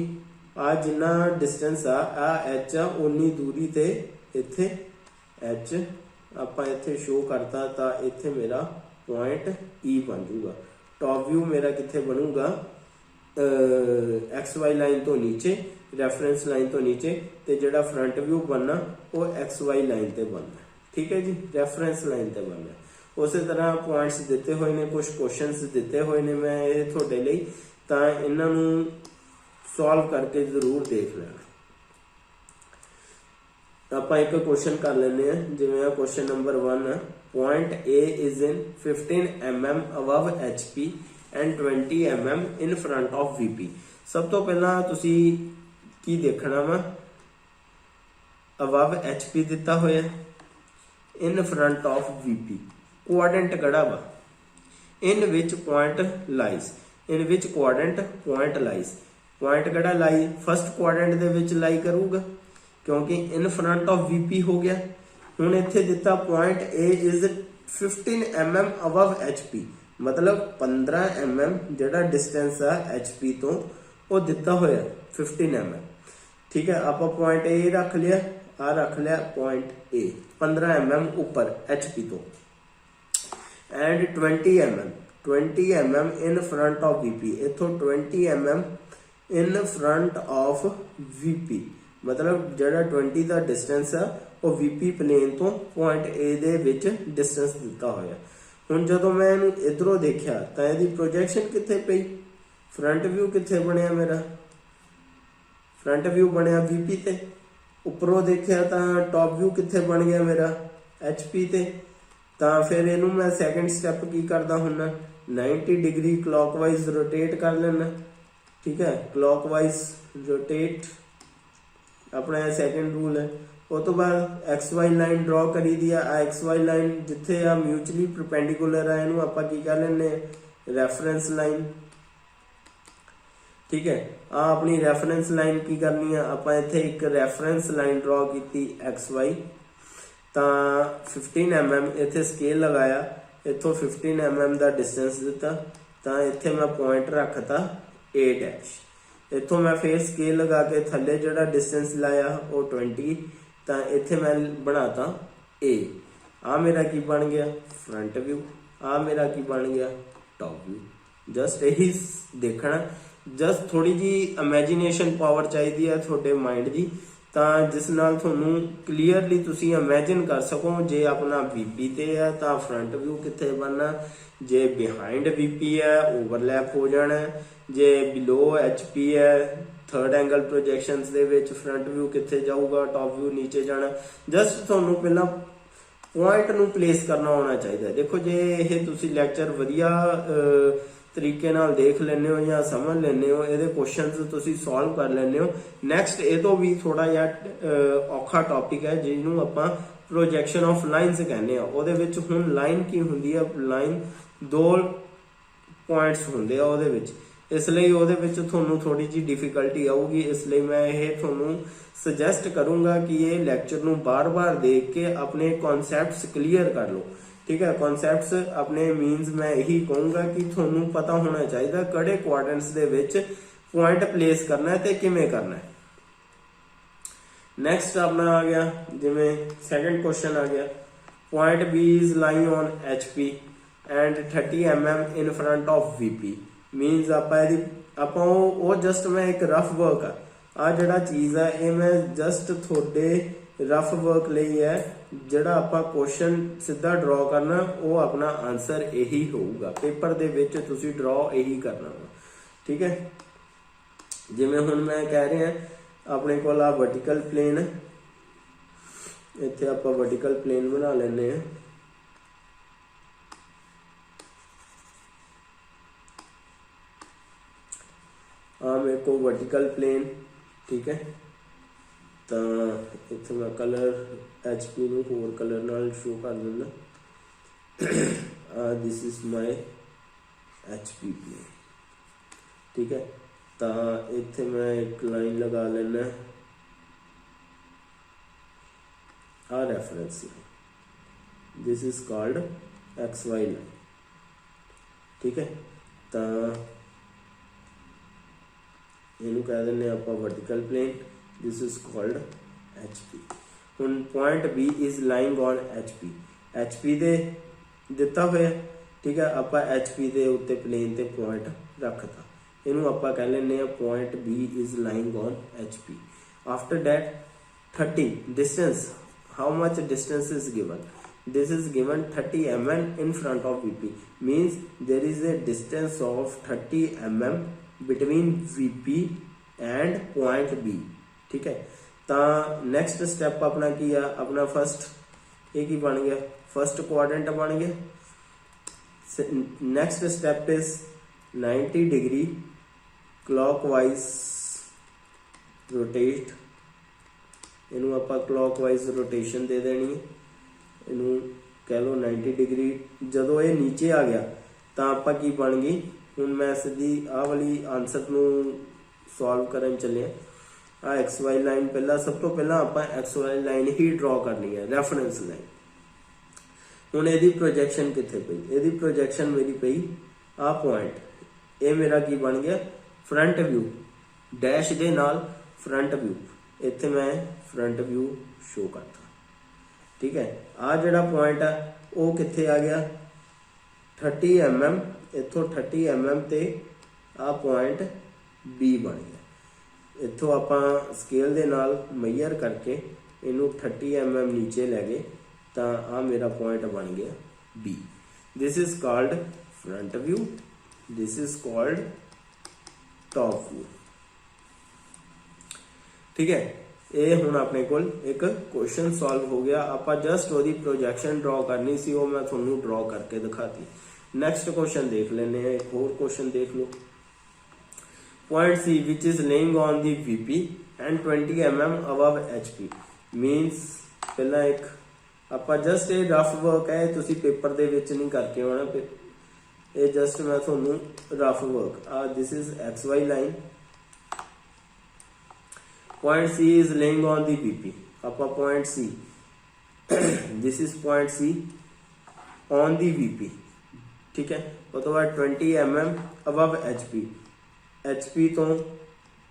आ जिन्ना डिस्टेंस आ H आ उन्नी दूरी ते इत्थे H आपां इत्थे शो करता तो इत्थे मेरा पॉइंट E बन जूगा। टॉप व्यू मेरा कित्थे बनूगा, XY लाइन तो नीचे, रेफरेंस लाइन तो नीचे, ते जिहड़ा फ्रंट व्यू बनना वो XY लाइन ते बनना। ठीक है जी, रेफरेंस लाइन ते बनना। उस तरह पॉइंट्स दिते हुए ने, कुछ क्वेश्चंस दिते हुए ने मैं ये थोड़े लिए, तो इन्हां नूं सॉल्व करके जरूर देख लेना। ਆਪਾਂ ਇੱਕ क्वेश्चन कर लेने हैं, जिवें क्वेश्चन नंबर 1 है, point A is in 15 mm above HP and 20 mm in front of VP। सब तो पहला तुसी की देखना वा, above HP दिता होया, in front of VP, quadrant कड़ा वा, in which point lies, in which quadrant point lies, point कड़ा लाई फर्स्ट quadrant दे विच लाई करूगा क्योंकि इन फ्रंट ऑफ वीपी हो गया। हुण इत्थे दिता point A is 15 mm above HP, मतलब 15 mm जिहड़ा डिस्टेंस आ एचपी तो वो दिता होया 15 mm। ठीक है, आप पॉइंट ए रख लिया, आ रख लिया पॉइंट ए 15 mm ऊपर एचपी तो, and 20 mm in front of VP, इथों 20 mm in front of VP, मतलब ਜਿਹੜਾ 20 ਦਾ डिस्टेंस ਆ ਉਹ VP प्लेन ਤੋਂ पॉइंट A ਦੇ ਵਿੱਚ डिस्टेंस ਦਿੱਤਾ ਹੋਇਆ। ਹੁਣ ਜਦੋਂ ਮੈਂ ਇਹਨੂੰ ਇਧਰੋਂ ਦੇਖਿਆ ਤਾਂ ਇਹਦੀ ਪ੍ਰੋਜੈਕਸ਼ਨ ਕਿੱਥੇ ਪਈ, ਫਰੰਟ ਵਿਊ ਕਿੱਥੇ ਬਣਿਆ ਮੇਰਾ, ਫਰੰਟ ਵਿਊ ਬਣਿਆ VP ਤੇ, ਉੱਪਰੋਂ ਦੇਖਿਆ ਤਾਂ ਟੌਪ ਵਿਊ ਕਿੱਥੇ ਬਣ ਗਿਆ ਮੇਰਾ HP ਤੇ। ਤਾਂ ਫਿਰ ਇਹਨੂੰ ਮੈਂ ਸੈਕੰਡ ਸਟੈਪ ਕੀ ਕਰਦਾ ਹੁੰਨਾ, 90 डिग्री क्लॉकवाइज रोटेट कर लेना। ठीक है, क्लॉकवाइज रोटेट अपना सेकंड रूल है। उस तो बाद एक्स वाई लाइन ड्रॉ करी दी आ, एक्स वाई लाइन जिथे आ म्यूचुअली परपेंडिकुलर है, इनू आपां की कह लेने रेफरेंस लाइन। ठीक है, आ अपनी रेफरेंस लाइन की करनी है, आपां इत्थे एक रेफरेंस लाइन ड्रॉ की एक्स वाई, तो 15 mm इत्थे स्केल लगाया, इत्थों 15 mm का डिस्टेंस दिता, तो इत्थे मैं पॉइंट रखता A डैश, इत्थों मैं फिर स्केल लगा के थले जिहड़ा डिस्टेंस लाया वो 20, तो इत्थे मैं बनाता A। आ मेरा की बन गया फ्रंट व्यू, आ मेरा की बन गया टॉप व्यू। जस्ट यही देखना, जस्ट थोड़ी जी इमेजिनेशन पावर चाहिए है थोड़े माइंड की, तो जिस नाल तुहानू क्लीयरली तुसी इमेजिन कर सको, जे अपना VP ते है तो फ्रंट व्यू कित्थे बनना, जे बिहाइंड VP है ओवरलैप हो जाना, जे बिलो HP है थर्ड एंगल प्रोजेक्शंस दे विच फ्रंट व्यू कित्थे जाऊगा, टॉप व्यू नीचे जाना। जस्ट तुहानू पहला पॉइंट नू प्लेस करना होना चाहिए। देखो जे ये तुसी लैक्चर वधिया तरीके नाल देख लेने हो या समझ लेने हो, ये क्वेश्चंस तुसी सॉल्व कर लेने हो, नैक्सट ये तो भी थोड़ा जिहा औखा टॉपिक है जिन्होंने आपां प्रोजेक्शन ऑफ लाइन्स कहने आ। उहदे विच हुण लाइन की हुंदी है, लाइन दो पॉइंट्स हुंदे आ उहदे विच, इसलिए उहदे विच तुहानू थोड़ी जी डिफिकल्टी आऊगी। इसलिए मैं ये तुहानू सजैसट करूंगा कि ये लैक्चर नू बार बार देख के अपने कॉन्सैप्ट्स क्लीयर कर लो। ठीक है, कॉन्सैप्ट्स अपने मीनस मैं यही कहूंगा कि तुहानू पता होना चाहिए किहड़े क्वाड्रेंट्स दे विच पॉइंट प्लेस करना है ते किवें करना है। नेक्स्ट अपना आ गया जिवें सेकंड क्वेश्चन आ गया, point B is lying on HP and 30 mm in front of VP। मीनस आपां वो जस्ट मैं एक रफ वर्क आ जिहड़ा चीज़ है ये मैं जस्ट थोड़े रफ वर्क लई है, जिहड़ा आपां क्वेश्चन सीधा ड्रॉ करना वो अपना आंसर यही होऊगा, पेपर दे विच तुसीं ड्रॉ यही करना वा। ठीक है, जिवें हुण मैं कह रहा अपने कोल आ वर्टिकल प्लेन है, इत्थे आपां वर्टिकल प्लेन बना लैने हैं। मेरे को वर्टिकल प्लेन, ठीक है, तो इत्थे मैं कलर HP नूं होर कलर नाल शो कर दिंदा। This is my HP plane. ठीक है, तो इत्थे मैं एक लाइन लगा लेना, आ reference line, this is called XY line. ठीक है, तो इनू कह दें आप vertical plane, this is called HP। हुण point B is lying on HP दे दिता होया। ठीक है, आप HP दे उत्ते प्लेन ते पॉइंट रखता, इनू आप कह लेने point B is lying on HP। After that 30 distance, how much distance is given, this is given 30 mm in front of VP, means there is a distance of 30 mm between VP and point B. ठीक है, तो next step अपना की है, अपना first ये की बन गया, फर्स्ट क्वाड्रेंट बन गया। Next step is 90 degree clockwise rotate, इनू आपां क्लॉकवाइज रोटेशन दे देनी है, इनू कह लो 90 डिग्री। जदों ये नीचे आ गया तो आपां की बन गई, हुण मैं सीधी आ वाली आंसर नू सॉल्व करन चलिया। आ एक्स वाई लाइन पहला, सब तो पहला आपां एक्स वाई लाइन ही ड्रॉ करनी है, रेफरेंस लाइन। हुण इहदी प्रोजैक्शन कित्थे पई, इहदी प्रोजैक्शन मेरी पई आ पॉइंट, ये मेरा की बन गया फ्रंट व्यू, डैश दे नाल फ्रंट व्यू, इत्थे मैं फ्रंट व्यू शो करता। ठीक है, आ जिहड़ा पॉइंट है वो कित्थे आ गया 30 mm, इत्थों 30 mm ते आ पॉइंट बी बन गया। इत्थों आपां स्केल दे नाल मेजर करके इनू 30 mm नीचे लै गए तो आ मेरा पॉइंट बन गया B. This is called front view, this is called top view. ठीक है, ये हुण अपने कोल एक क्वेश्चन सॉल्व हो गया। आपां जस्ट ओदी प्रोजैक्शन ड्रॉ करनी सी, वो मैं तुहानू ड्रॉ करके दिखाती। नैक्सट क्वेश्चन देख लेने, एक होर क्वेश्चन देख लो। Point C which is lying on the VP and 20 mm above HP means, पहला एक आपां जस्ट ये रफ वर्क है, तुसी पेपर दे विच नहीं करके आना, ये जस्ट मैं तुहानू rough work. This is X Y line, point C is lying on the VP, आपां point C this is point C on the VP. ठीक है, उस तो बाद 20 mm अबव एचपी, एचपी तो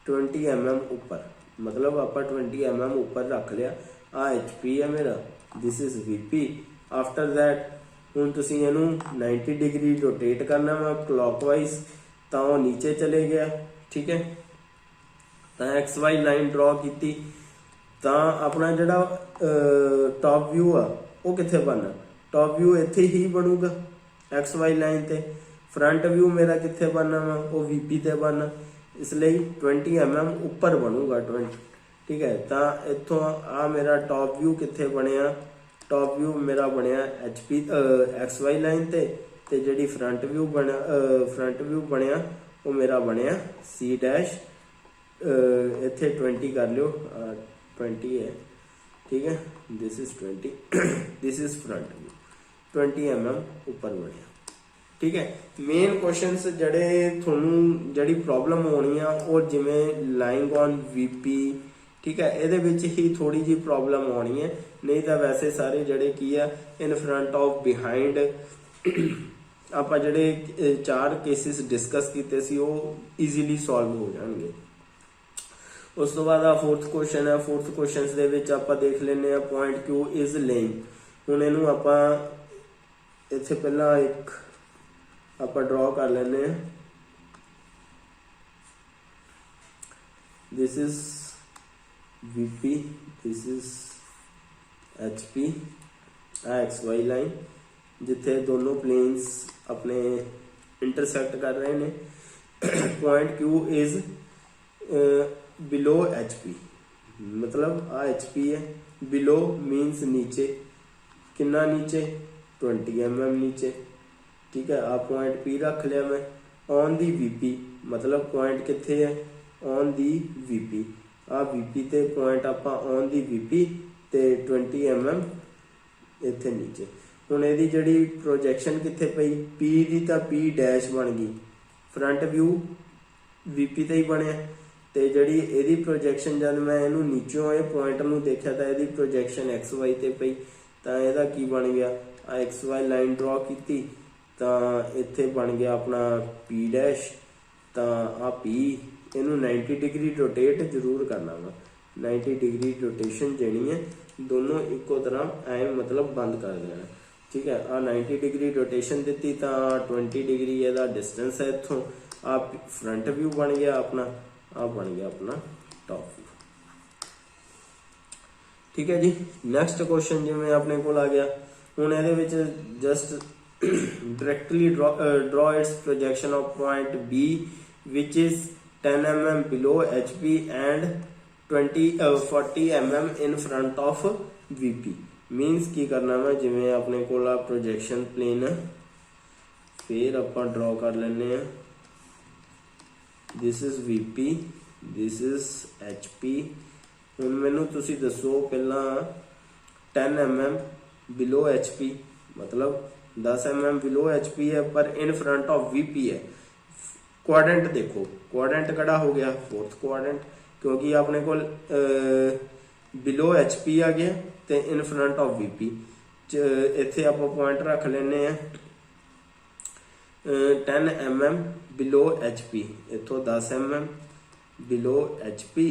20 mm ऊपर, मतलब आप 20 mm ऊपर रख लिया। आ एचपी है मेरा, this is VP. After that हुण तुसीं इहनूं 90 डिग्री रोटेट करना वा क्लॉकवाइज, तो वो नीचे चले गया। ठीक है, तो एक्स वाई लाइन ड्रॉ की, तो अपना जिहड़ा टॉप व्यू आ वो कित्थे बनना, टॉप व्यू इत्थे ही बनूगा एक्स वाई लाइन ते। फ्रंट व्यू मेरा कित्थे बनना वा, वो वीपी ते बनना, इसलिए 20 mm ऊपर बनूगा 20। ठीक है, तो इत्थों आ मेरा टॉप व्यू कित्थे बनिया, टॉप व्यू मेरा बनिया एचपी एक्स वाई लाइन ते जिहड़ी फ्रंट व्यू बनिया वो मेरा बनिया सी डैश, इत्थे 20 कर लियो, 20 है। ठीक है, this is 20 this is front view, 20 mm ऊपर बनिया। ठीक है, मेन क्वेश्चंस जड़े थोनू जड़ी प्रॉब्लम होनी आ और जिमें लाइंग ऑन वीपी। ठीक है, ਇਹਦੇ ਵਿੱਚ ही थोड़ी जी प्रॉब्लम आनी है, नहीं तो वैसे सारे जड़े की है इन फ्रंट ऑफ बिहाइंड ਆਪਾਂ ਜਿਹੜੇ 4 केसिस डिस्कस ਕੀਤੇ ਸੀ ਉਹ ਈਜ਼ੀਲੀ सॉल्व हो जाएंगे। उस तो बाद आ फोर्थ क्वेश्चन है, फोर्थ क्वेश्चन ਦੇ ਵਿੱਚ ਆਪਾਂ देख लेने ਆ पॉइंट क्यू इज लेइंग। ਹੁਣ ਇਹਨੂੰ ਆਪਾਂ ਇੱਥੇ ਪਹਿਲਾਂ ਇੱਕ ਆਪਾਂ ड्रॉ कर लेने हैं। This is VP, this is HP, X Y line जिथे दोनों प्लेन्स अपने इंटरसेक्ट कर रहे हैं। Point Q is below HP, मतलब आ HP है, बिलो मीन्स नीचे, कितना नीचे 20 mm नीचे। ठीक है, आ पॉइंट P रख लिया मैं। ऑन दी VP मतलब पॉइंट कित्थे है, ऑन दी VP, आ VP ते पॉइंट आप ऑन दी VP ते 20 mm इत्थे नीचे। हुण इहदी जिहड़ी प्रोजैक्शन कित्थे पई, P दी तां P डैश बन गई, फ्रंट व्यू VP ते ही बनिया, ते जिहड़ी इहदी प्रोजैक्शन जद मैं इहनूं नीचों ये पॉइंट नूं देखिया तां इहदी प्रोजैक्शन एक्स वाई ते पई, तां इहदा की बन गया, आ एक्स वाई लाइन ड्रॉ कीती तां इत्थे बन गया अपना P डैश, तां आ P इनू 90 डिग्री रोटेट जरूर करना वा, 90 डिग्री रोटेशन देनी है, दोनों इको तरह ऐ मतलब बंद कर देना। ठीक है, आ 90 डिग्री रोटेशन दी तो 20 डिग्री ਇਹਦਾ डिस्टेंस है इत्थों। आ फ्रंट व्यू बन गया अपना, आ बन गया अपना टॉप व्यू। ठीक है जी, नैक्सट क्वेश्चन जिवें अपने कोल आ गया, हुण ਇਹਦੇ ਵਿੱਚ just directly draw its projection of point B which is 10 mm below HP and 40 mm in front of VP। मीनस की करना वा जिवें अपने कोल आ प्रोजेक्शन प्लेन है, फिर आपां ड्रॉ कर लेने हैं। This is VP, this is HP। हुण मैनूं तुसीं दसो पहला 10 mm बिलो HP मतलब 10 mm बिलो HP है पर इन फ्रंट ऑफ VP है। क्वाड्रेंट देखो, क्वाड्रेंट कड़ा हो गया, फोर्थ क्वाड्रेंट, क्योंकि अपने को बिलो HP आ गया तो इन फ्रंट ऑफ VP। इत्थे आप पॉइंट रख लेने हैं 10 mm below HP, इथों 10 mm below HP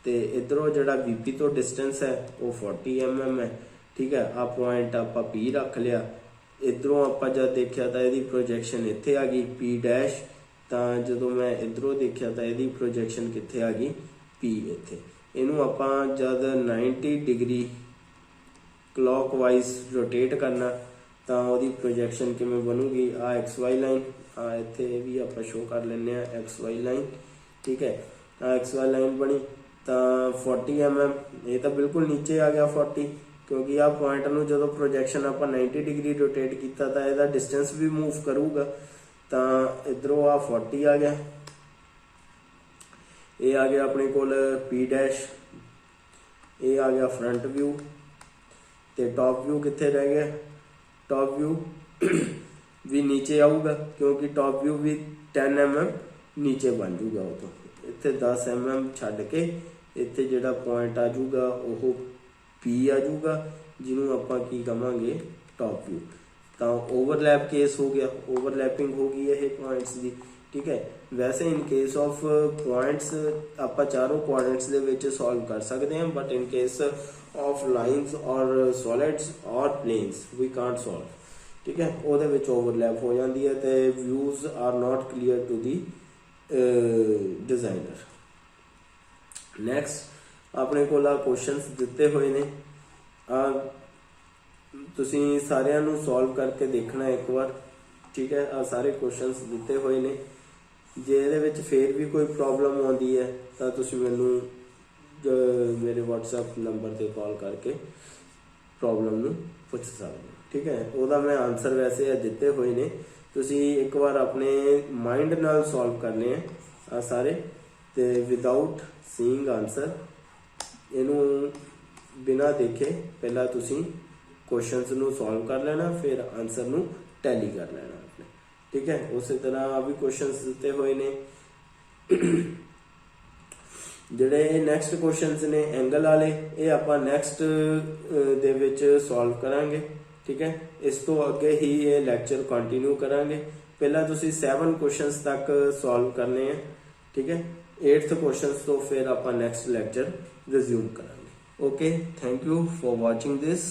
ते इधरों जड़ा VP तो डिस्टेंस है वो 40 mm है। ठीक है, आ पॉइंट आप P रख लिया। इधरों आप जब देखा तो यदी प्रोजेक्शन इत्थे आ गई P डैश, तो जो मैं इधरों देखा तो यदी प्रोजेक्शन कित्थे आ गई P इत्थे। इनू आपां जब 90 डिग्री क्लॉकवाइज रोटेट करना तो वही प्रोजेक्शन किमें बनूगी। आ XY लाइन, आ इत्थे भी आप शो कर लेने XY लाइन। ठीक है, आ XY लाइन बनी तो 40 mm, ये तो बिल्कुल नीचे आ गया 40, क्योंकि आ पॉइंट नूं जदों प्रोजेक्शन आप 90 डिग्री रोटेट किया तो यदा डिस्टेंस भी मूव करूगा। तो इधरों आ 40 आ गया, ये आ गया अपने कोल P डैश, ये आ गया फ्रंट व्यू, तो टॉप व्यू कित्थे रह गया। टॉप व्यू भी नीचे आऊगा क्योंकि टॉप व्यू भी 10 mm नीचे बन जूगा। वो तो इत्थे 10 mm छड्ड के इत्थे जिहड़ा पॉइंट आ जूगा वो P आ जूगा, जिन्हों आपां की कहांगे टॉप व्यू। तो ओवरलैप केस हो गया, ओवरलैपिंग हो गई है पॉइंट्स की। ठीक है, वैसे इन केस ऑफ पॉइंट्स आप चारों क्वाड्रेंट्स दे विच सॉल्व कर सकते हैं, but in case of lines और सॉलिड्स और प्लेन्स वी कांट सॉल्व। ठीक है, वो ओवरलैप हो जाती है तो views are not clear to the designer. Next अपने को क्वेश्चंस दिते हुए ने, तुसीं सारिਆਂ ਨੂੰ सॉल्व करके देखना एक बार। ठीक है, आ सारे क्वेश्चंस दिते हुए ने। जे ਇਹਦੇ ਵਿੱਚ फिर भी कोई प्रॉब्लम आती है तो तुसीं मैनूं मेरे WhatsApp नंबर पर कॉल करके प्रॉब्लम नूं पुछ सकते हो। ठीक है, ਉਹਦਾ मैं आंसर वैसे दिते हुए ने, तुसीं एक बार अपने माइंड नाल सॉल्व करने आ सारे, ते विदाउट सीइंग आंसर। इनू बिना देखे पहला तुसीं क्वेश्चंस नूं सॉल्व कर लेना, फिर आंसर नूं टैली कर लेना अपने। ठीक है, उस तरह भी क्वेश्चंस दिते हुए ने। जिहड़े नैक्सट क्वेश्चंस ने एंगल वाले, ये आपां नैक्सट दे विच सॉल्व करांगे। ठीक है, इस तो अगे ही ये लैक्चर कंटिन्यू करांगे। पहला तुसीं 7 क्वेश्चंस तक सॉल्व करने हैं। ठीक है, 8th क्वेश्चंस तो फिर आपां नैक्सट लैक्चर रिज्यूम करांगे। Okay, thank you for watching this.